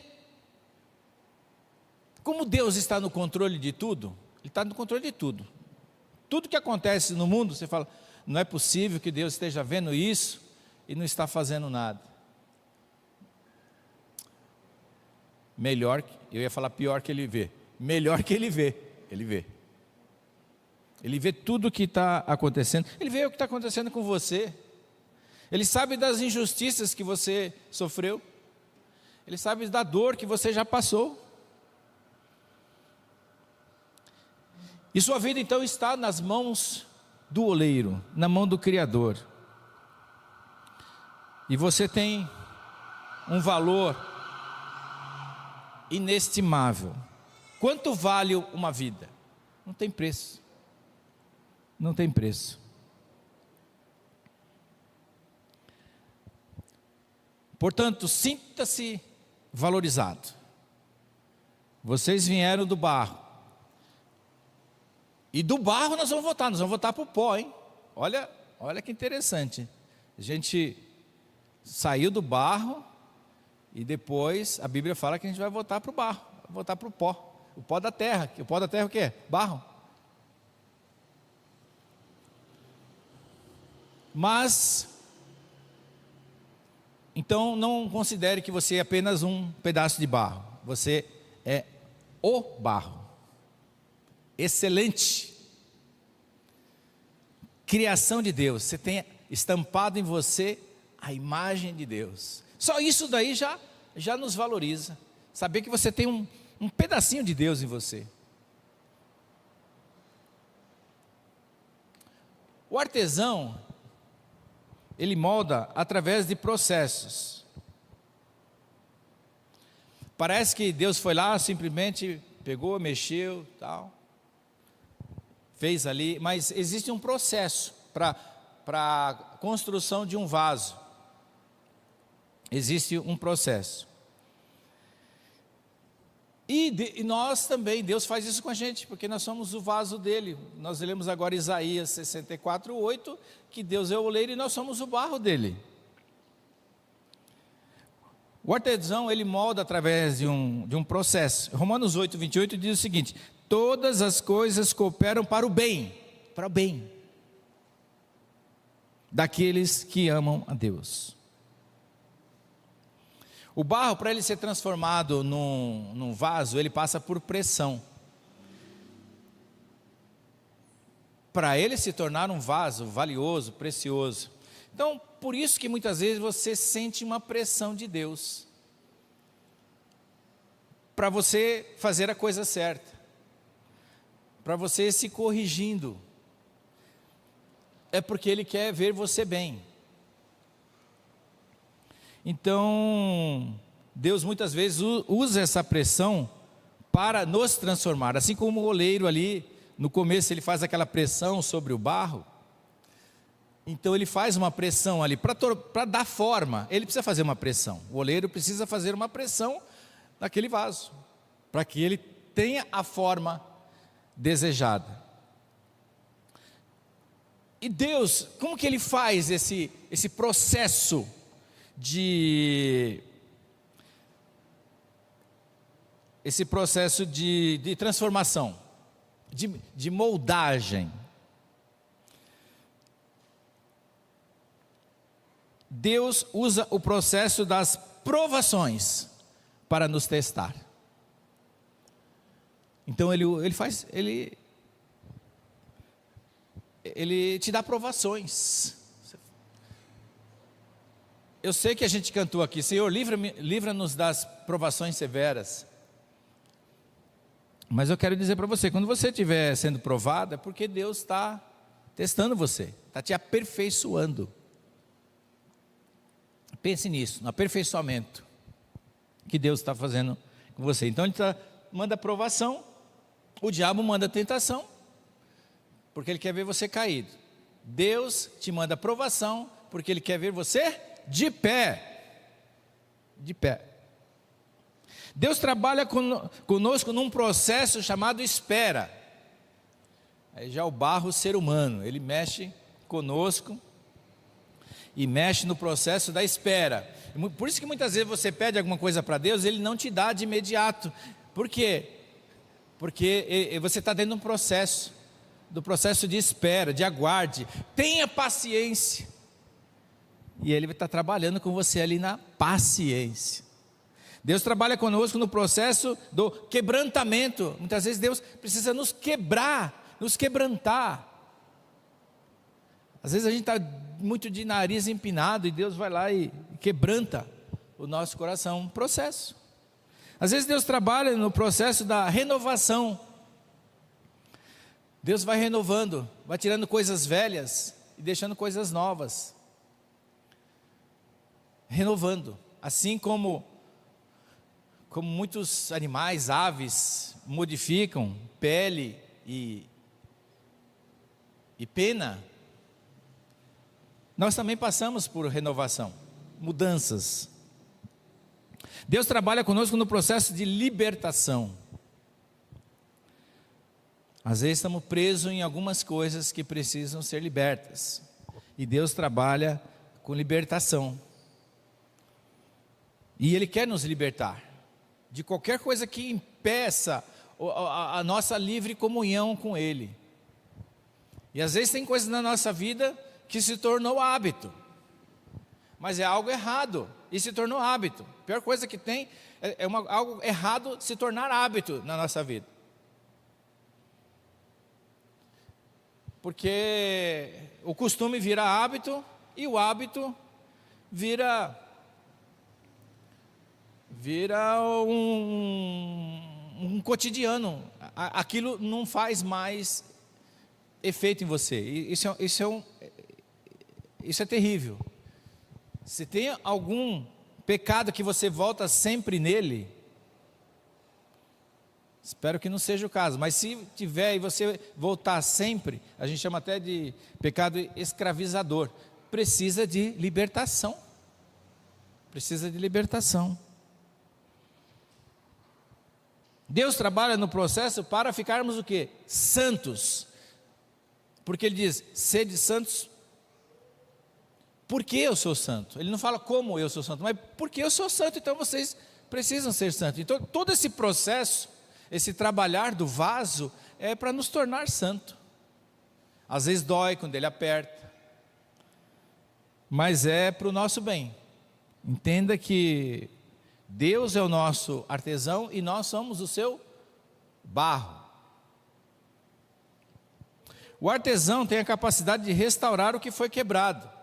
como Deus está no controle de tudo, Ele está no controle de tudo. Tudo que acontece no mundo, você fala, não é possível que Deus esteja vendo isso e não está fazendo nada. Melhor, eu ia falar pior que Ele vê. Melhor que Ele vê, Ele vê. Ele vê tudo o que está acontecendo. Ele vê o que está acontecendo com você. Ele sabe das injustiças que você sofreu. Ele sabe da dor que você já passou. E sua vida então está nas mãos do oleiro, na mão do Criador. E você tem um valor inestimável. Quanto vale uma vida? Não tem preço. Não tem preço. Portanto, sinta-se valorizado. Vocês vieram do barro. E do barro nós vamos voltar para o pó, hein? Olha que interessante. A gente saiu do barro e depois a Bíblia fala que a gente vai voltar para o barro, vai voltar para o pó. O pó da terra. O pó da terra é o quê? Barro. Mas, então não considere que você é apenas um pedaço de barro. Você é o barro. Excelente. Criação de Deus. Você tem estampado em você a imagem de Deus. Só isso daí já nos valoriza. Saber que você tem um pedacinho de Deus em você. O artesão, ele molda através de processos. Parece que Deus foi lá, simplesmente pegou, mexeu, tal, fez ali, mas existe um processo para a construção de um vaso. Existe um processo. E nós também, Deus faz isso com a gente, porque nós somos o vaso dele. Nós lemos agora Isaías 64:8, que Deus é o oleiro e nós somos o barro dele. O artesão, ele molda através de um processo. Romanos 8:28 diz o seguinte: todas as coisas cooperam para o bem daqueles que amam a Deus. O barro, para ele ser transformado num vaso, ele passa por pressão. Para ele se tornar um vaso valioso, precioso. Então, por isso que muitas vezes você sente uma pressão de Deus. Para você fazer a coisa certa. Para você se corrigindo. É porque Ele quer ver você bem. Então, Deus muitas vezes usa essa pressão para nos transformar. Assim como o oleiro ali, no começo ele faz aquela pressão sobre o barro. Então ele faz uma pressão ali, para dar forma, ele precisa fazer uma pressão. O oleiro precisa fazer uma pressão naquele vaso, para que ele tenha a forma desejada. E Deus, como que Ele faz esse processo de transformação, de moldagem? Deus usa o processo das provações para nos testar. Então ele te dá provações. Eu sei que a gente cantou aqui: Senhor, livra-nos das provações severas. Mas eu quero dizer para você, quando você estiver sendo provado, é porque Deus está testando você, está te aperfeiçoando. Pense nisso, no aperfeiçoamento que Deus está fazendo com você. Então Ele manda provação, o diabo manda tentação, porque ele quer ver você caído. Deus te manda provação, porque Ele quer ver você de pé. De pé. Deus trabalha conosco num processo chamado espera. Aí já o barro ser humano, ele mexe conosco e mexe no processo da espera. Por isso que muitas vezes você pede alguma coisa para Deus, Ele não te dá de imediato. Por quê? Porque você está dentro de um processo, do processo de espera, de aguarde. Tenha paciência. E Ele vai estar trabalhando com você ali na paciência. Deus trabalha conosco no processo do quebrantamento. Muitas vezes Deus precisa nos quebrar, nos quebrantar. Às vezes a gente está muito de nariz empinado e Deus vai lá e quebranta o nosso coração. Um processo. Às vezes Deus trabalha no processo da renovação. Deus vai renovando, vai tirando coisas velhas e deixando coisas novas. Renovando. Assim como muitos animais, aves, modificam pele e pena, nós também passamos por renovação, mudanças. Deus trabalha conosco no processo de libertação. Às vezes estamos presos em algumas coisas que precisam ser libertas, e Deus trabalha com libertação, e Ele quer nos libertar de qualquer coisa que impeça a nossa livre comunhão com Ele. E às vezes tem coisas na nossa vida que se tornou hábito, mas é algo errado e se tornou hábito. A pior coisa que tem é algo errado se tornar hábito na nossa vida, porque o costume vira hábito e o hábito vira um cotidiano. Aquilo não faz mais efeito em você. Isso é terrível. Se tem algum pecado que você volta sempre nele, espero que não seja o caso, mas se tiver e você voltar sempre, a gente chama até de pecado escravizador, precisa de libertação. Precisa de libertação. Deus trabalha no processo para ficarmos o quê? Santos. Porque Ele diz, sede santos, porque eu sou santo. Ele não fala como eu sou santo, mas porque eu sou santo, então vocês precisam ser santos. Então todo esse processo, esse trabalhar do vaso, é para nos tornar santo. Às vezes dói quando ele aperta, mas é para o nosso bem. Entenda que Deus é o nosso artesão e nós somos o seu barro. O artesão tem a capacidade de restaurar o que foi quebrado.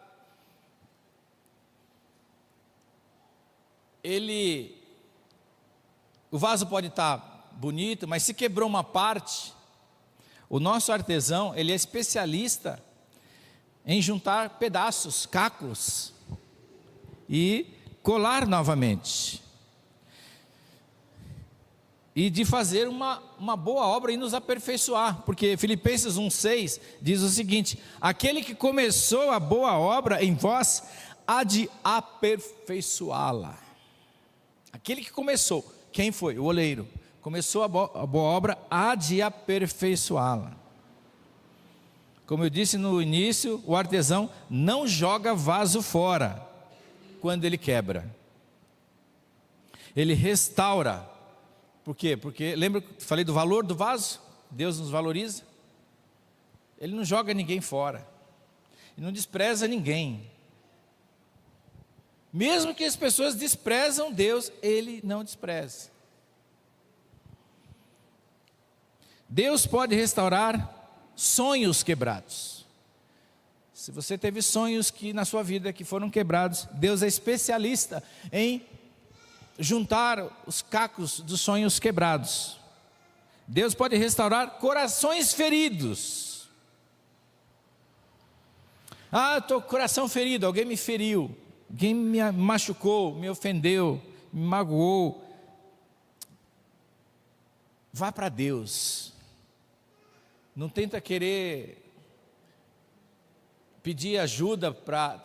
O vaso pode estar bonito, mas se quebrou uma parte, o nosso artesão, ele é especialista em juntar pedaços, cacos e colar novamente. E de fazer uma boa obra e nos aperfeiçoar, porque Filipenses 1,6 diz o seguinte: aquele que começou a boa obra em vós, há de aperfeiçoá-la. Aquele que começou, quem foi? O oleiro. Começou a boa obra, há de aperfeiçoá-la. Como eu disse no início, o artesão não joga vaso fora quando ele quebra. Ele restaura. Por quê? Porque, lembra que falei do valor do vaso? Deus nos valoriza. Ele não joga ninguém fora. Ele não despreza ninguém. Mesmo que as pessoas desprezam Deus, Ele não despreza. Deus pode restaurar sonhos quebrados. Se você teve sonhos na sua vida que foram quebrados, Deus é especialista em juntar os cacos dos sonhos quebrados. Deus pode restaurar corações feridos. Ah, eu estou com o coração ferido, alguém me feriu, alguém me machucou, me ofendeu, me magoou. Vá para Deus. Não tenta querer pedir ajuda para...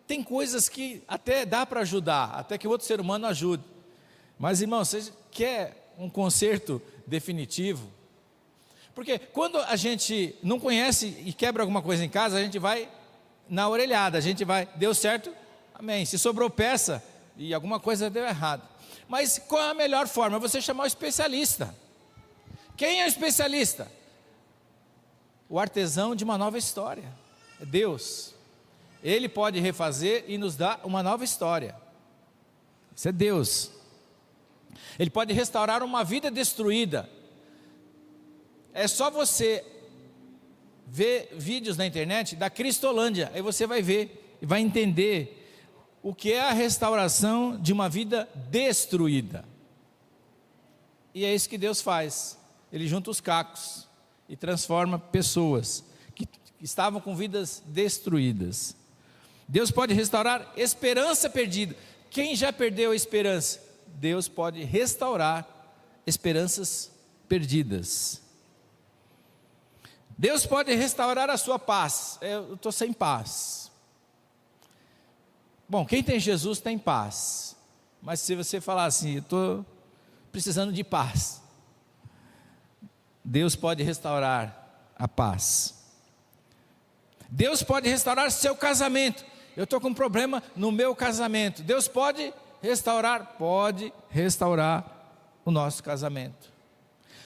Tem coisas que até dá para ajudar, até que o outro ser humano ajude. Mas, irmão, você quer um conserto definitivo? Porque quando a gente não conhece e quebra alguma coisa em casa, a gente vai na orelhada, a gente vai, deu certo? Amém. Se sobrou peça e alguma coisa deu errado. Mas qual é a melhor forma? Você chamar o especialista. Quem é o especialista? O artesão de uma nova história. É Deus. Ele pode refazer e nos dar uma nova história. Isso é Deus. Ele pode restaurar uma vida destruída. É só você ver vídeos na internet da Cristolândia, aí você vai ver e vai entender o que é a restauração de uma vida destruída. E é isso que Deus faz. Ele junta os cacos e transforma pessoas que estavam com vidas destruídas. Deus pode restaurar esperança perdida. Quem já perdeu a esperança? Deus pode restaurar esperanças perdidas. Deus pode restaurar a sua paz. Eu estou sem paz. Bom, quem tem Jesus tem paz. Mas se você falar assim, eu estou precisando de paz, Deus pode restaurar a paz. Deus pode restaurar seu casamento. Eu estou com um problema no meu casamento. Deus pode restaurar o nosso casamento.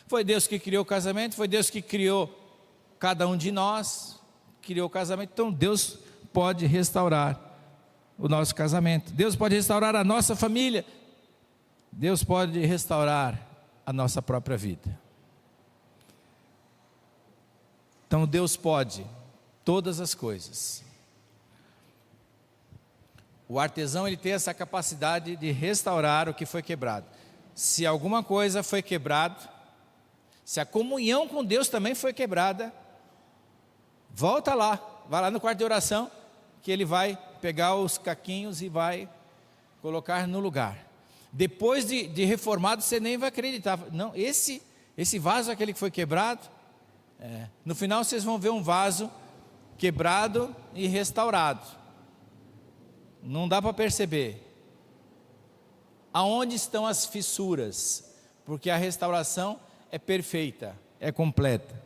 Foi Deus que criou o casamento, foi Deus que criou cada um de nós, criou o casamento. Então Deus pode restaurar o nosso casamento. Deus pode restaurar a nossa família. Deus pode restaurar a nossa própria vida. Então Deus pode todas as coisas. O artesão, ele tem essa capacidade de restaurar o que foi quebrado. Se alguma coisa foi quebrada, se a comunhão com Deus também foi quebrada, volta lá, vai lá no quarto de oração, que ele vai pegar os caquinhos e vai colocar no lugar. Depois de reformado, você nem vai acreditar. Não, esse vaso, aquele que foi quebrado, no final vocês vão ver um vaso quebrado e restaurado. Não dá para perceber aonde estão as fissuras, porque a restauração é perfeita, é completa.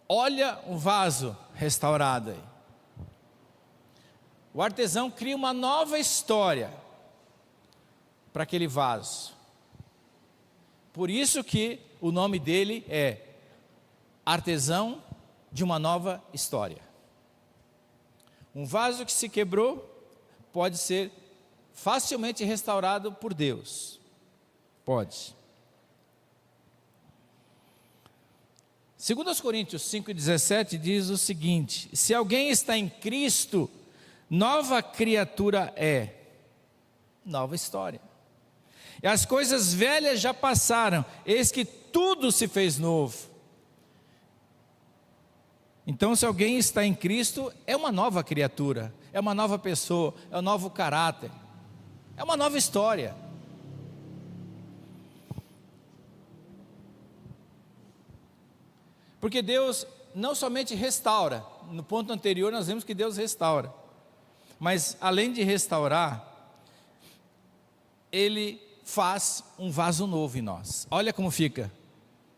Olha o vaso restaurado aí. O artesão cria uma nova história para aquele vaso. Por isso que o nome dele é artesão de uma nova história. Um vaso que se quebrou pode ser facilmente restaurado por Deus. Pode. 2 Coríntios 5,17 diz o seguinte: se alguém está em Cristo, nova criatura é, nova história. E as coisas velhas já passaram, eis que tudo se fez novo. Então, se alguém está em Cristo, é uma nova criatura, é uma nova pessoa, é um novo caráter, é uma nova história. Porque Deus não somente restaura, no ponto anterior nós vimos que Deus restaura, mas além de restaurar, Ele faz um vaso novo em nós. Olha como fica,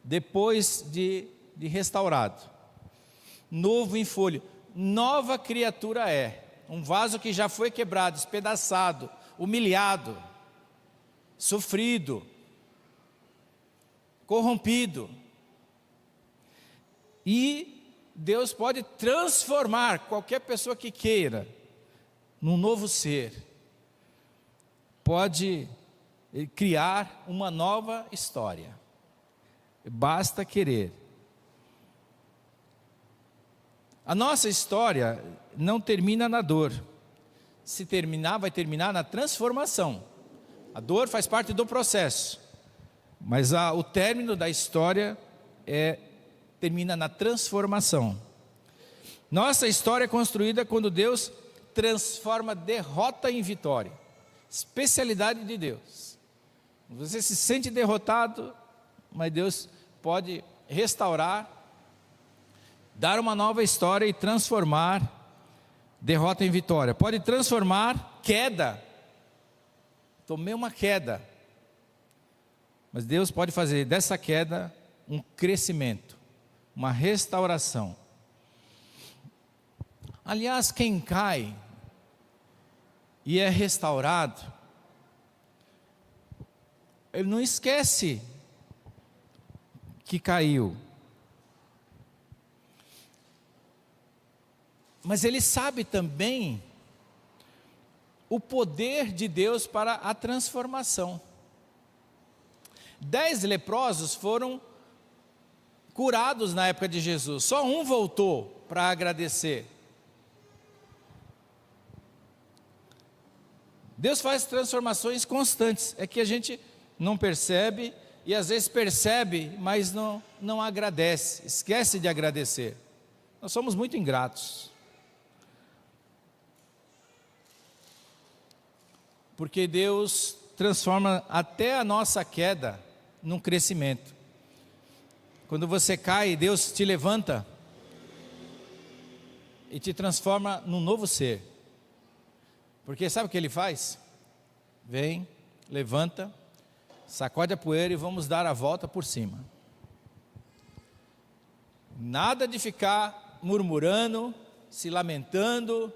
depois de restaurado. Novo em folha, nova criatura é, um vaso que já foi quebrado, espedaçado, humilhado, sofrido, corrompido, e Deus pode transformar qualquer pessoa que queira num novo ser, pode criar uma nova história, basta querer. A nossa história não termina na dor. vai terminar na transformação. A dor faz parte do processo, mas o término da história termina na transformação. Nossa história é construída quando Deus transforma derrota em vitória. Especialidade de Deus. Você se sente derrotado, mas Deus pode restaurar, dar uma nova história e transformar derrota em vitória. Pode transformar queda. Tomei uma queda, mas Deus pode fazer dessa queda um crescimento, uma restauração. Aliás, quem cai e é restaurado, ele não esquece que caiu, mas ele sabe também o poder de Deus para a transformação. 10 leprosos foram curados na época de Jesus, só um voltou para agradecer. Deus faz transformações constantes, é que a gente não percebe, e às vezes percebe, mas não agradece, esquece de agradecer. Nós somos muito ingratos, porque Deus transforma até a nossa queda num crescimento. Quando você cai, Deus te levanta e te transforma num novo ser. Porque sabe o que Ele faz? Vem, levanta, sacode a poeira e vamos dar a volta por cima. Nada de ficar murmurando, se lamentando,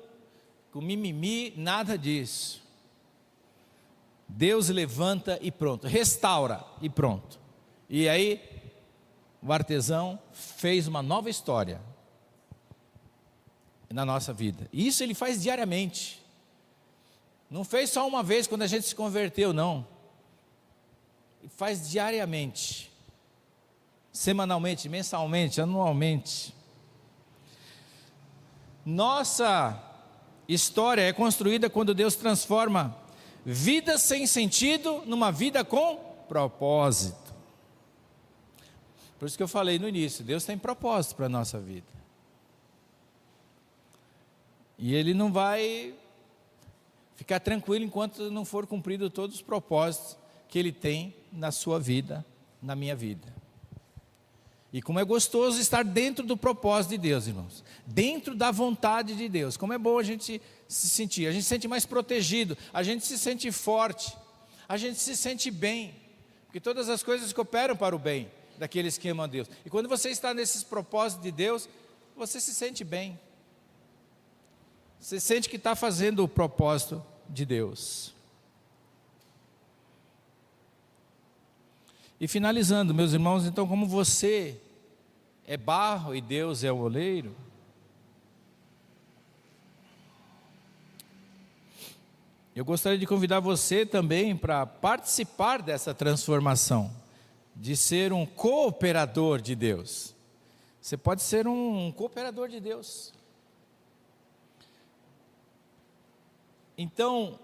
com mimimi, nada disso. Deus levanta e pronto, restaura e pronto. E aí, o artesão fez uma nova história na nossa vida. E isso Ele faz diariamente. Não fez só uma vez quando a gente se converteu, não. Ele faz diariamente, semanalmente, mensalmente, anualmente. Nossa história é construída quando Deus transforma vida sem sentido numa vida com propósito. Por isso que eu falei no início, Deus tem propósito para a nossa vida. E Ele não vai ficar tranquilo enquanto não for cumprido todos os propósitos que Ele tem na sua vida, na minha vida. E como é gostoso estar dentro do propósito de Deus, irmãos. Dentro da vontade de Deus. Como é bom a gente se sentir. A gente se sente mais protegido. A gente se sente forte. A gente se sente bem. Porque todas as coisas cooperam para o bem daqueles que amam a Deus. E quando você está nesses propósitos de Deus, você se sente bem. Você sente que está fazendo o propósito de Deus. E finalizando, meus irmãos, então, como você é barro e Deus é o oleiro, eu gostaria de convidar você também para participar dessa transformação, de ser um cooperador de Deus. Você pode ser um cooperador de Deus. Então,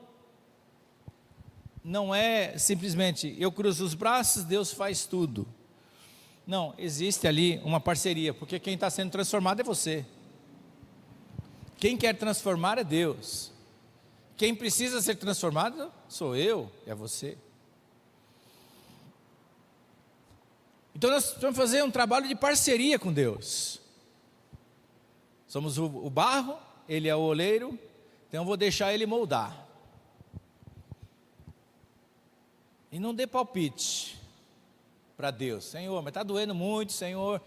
não é simplesmente eu cruzo os braços, Deus faz tudo. Não, existe ali uma parceria, porque quem está sendo transformado é você. Quem quer transformar é Deus. Quem precisa ser transformado sou eu, é você. Então nós vamos fazer um trabalho de parceria com Deus. Somos o barro, Ele é o oleiro, então eu vou deixar Ele moldar. E não dê palpite para Deus. Senhor, mas está doendo muito, Senhor,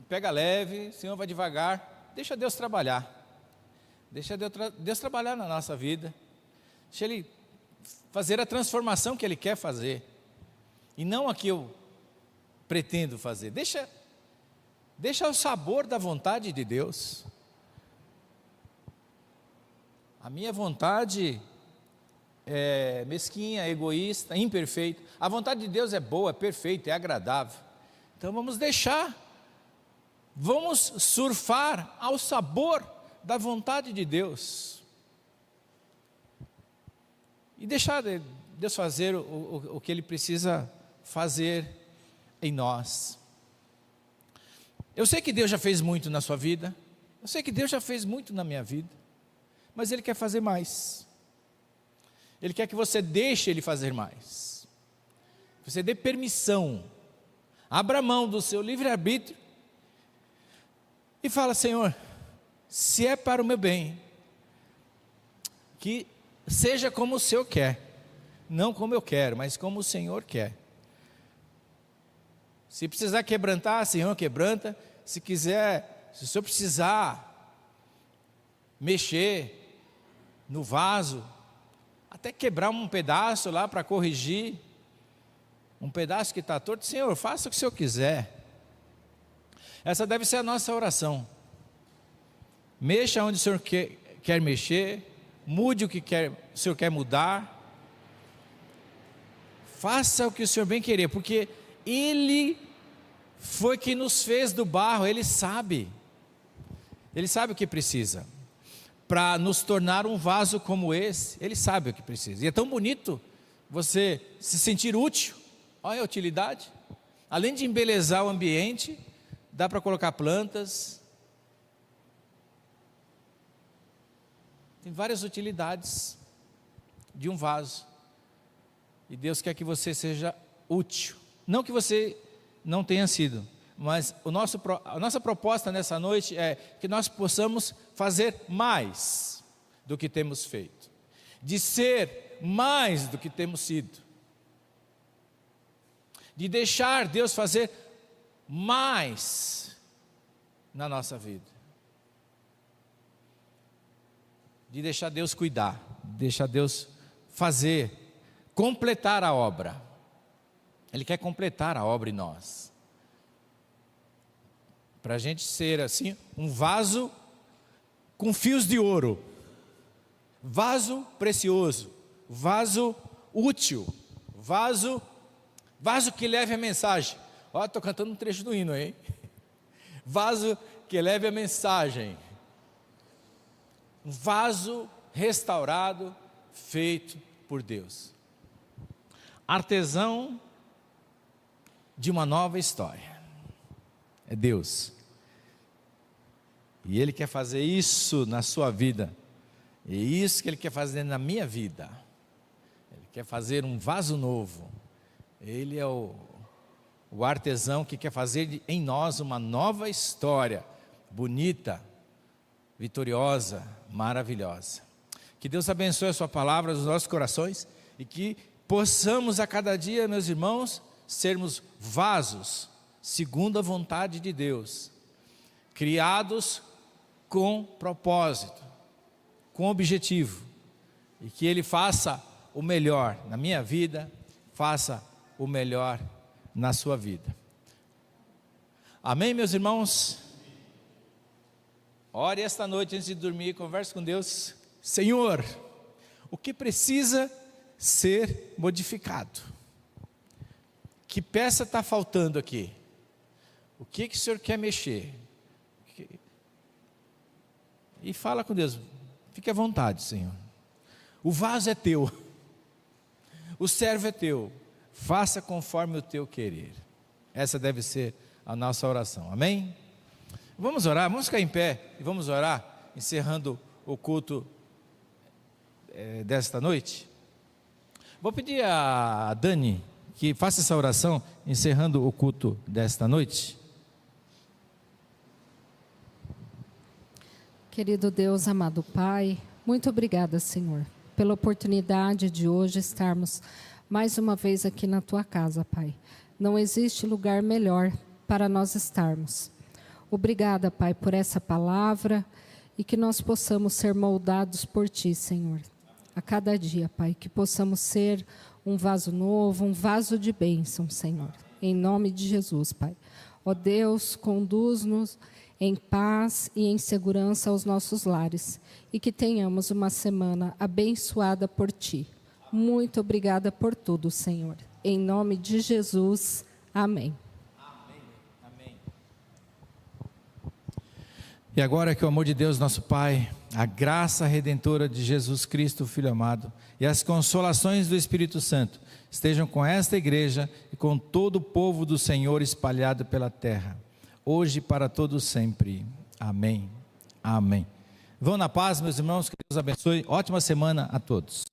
pega leve, Senhor, vai devagar. Deixa Deus trabalhar. Deixa Deus trabalhar na nossa vida. Deixa Ele fazer a transformação que Ele quer fazer. E não a que eu pretendo fazer. Deixa o sabor da vontade de Deus. A minha vontade é mesquinha, egoísta, imperfeita. A vontade de Deus é boa, é perfeita, é agradável. Então vamos surfar ao sabor da vontade de Deus. e deixar Deus fazer o que Ele precisa fazer em nós. Eu sei que Deus já fez muito na sua vida, eu sei que Deus já fez muito na minha vida, mas Ele quer fazer mais. Ele quer que você deixe Ele fazer mais, você dê permissão, abra mão do seu livre-arbítrio e fala: Senhor, se é para o meu bem, que seja como o Senhor quer, não como eu quero, mas como o Senhor quer. Se precisar quebrantar, Senhor, quebranta. Se o Senhor precisar mexer no vaso, até quebrar um pedaço lá para corrigir, um pedaço que está torto, Senhor, faça o que o Senhor quiser. Essa deve ser a nossa oração. Mexa onde o Senhor quer mexer, mude o que o Senhor quer mudar, faça o que o Senhor bem querer, porque Ele foi que nos fez do barro, Ele sabe o que precisa, para nos tornar um vaso como esse. Ele sabe o que precisa, e é tão bonito você se sentir útil. Olha a utilidade, além de embelezar o ambiente, dá para colocar plantas, tem várias utilidades de um vaso, e Deus quer que você seja útil, não que você não tenha sido, mas a nossa proposta nessa noite é que nós possamos fazer mais do que temos feito, de ser mais do que temos sido, de deixar Deus fazer mais na nossa vida, de deixar Deus cuidar, de deixar Deus fazer, completar a obra. Ele quer completar a obra em nós, para a gente ser assim, um vaso com fios de ouro, vaso precioso, vaso útil, vaso que leve a mensagem. Ó, estou cantando um trecho do hino, hein? Vaso que leve a mensagem, um vaso restaurado, feito por Deus, artesão de uma nova história, é Deus, e Ele quer fazer isso na sua vida, é isso que Ele quer fazer na minha vida. Ele quer fazer um vaso novo. Ele é o artesão que quer fazer em nós uma nova história, bonita, vitoriosa, maravilhosa. Que Deus abençoe a sua palavra nos nossos corações, e que possamos a cada dia, meus irmãos, sermos vasos segundo a vontade de Deus, criados com propósito, com objetivo, e que Ele faça o melhor na minha vida, faça o melhor na sua vida. Amém, meus irmãos? Ore esta noite antes de dormir, converse com Deus. Senhor, o que precisa ser modificado? Que peça está faltando aqui? O que o Senhor quer mexer? E fala com Deus, fique à vontade, Senhor. O vaso é teu, o servo é teu, faça conforme o teu querer. Essa deve ser a nossa oração, amém? Vamos orar, vamos ficar em pé e vamos orar, encerrando o culto desta noite. Vou pedir a Dani que faça essa oração, encerrando o culto desta noite. Querido Deus, amado Pai, muito obrigada, Senhor, pela oportunidade de hoje estarmos mais uma vez aqui na Tua casa, Pai. Não existe lugar melhor para nós estarmos. Obrigada, Pai, por essa palavra, e que nós possamos ser moldados por Ti, Senhor. A cada dia, Pai, que possamos ser um vaso novo, um vaso de bênção, Senhor. Em nome de Jesus, Pai. Ó Deus, conduz-nos em paz e em segurança aos nossos lares, e que tenhamos uma semana abençoada por Ti. Muito obrigada por tudo, Senhor. Em nome de Jesus, amém. Amém, amém. E agora que o amor de Deus, nosso Pai, a graça redentora de Jesus Cristo, Filho amado, e as consolações do Espírito Santo estejam com esta igreja e com todo o povo do Senhor espalhado pela terra, hoje e para todos sempre. Amém. Amém. Vão na paz, meus irmãos, que Deus abençoe. Ótima semana a todos.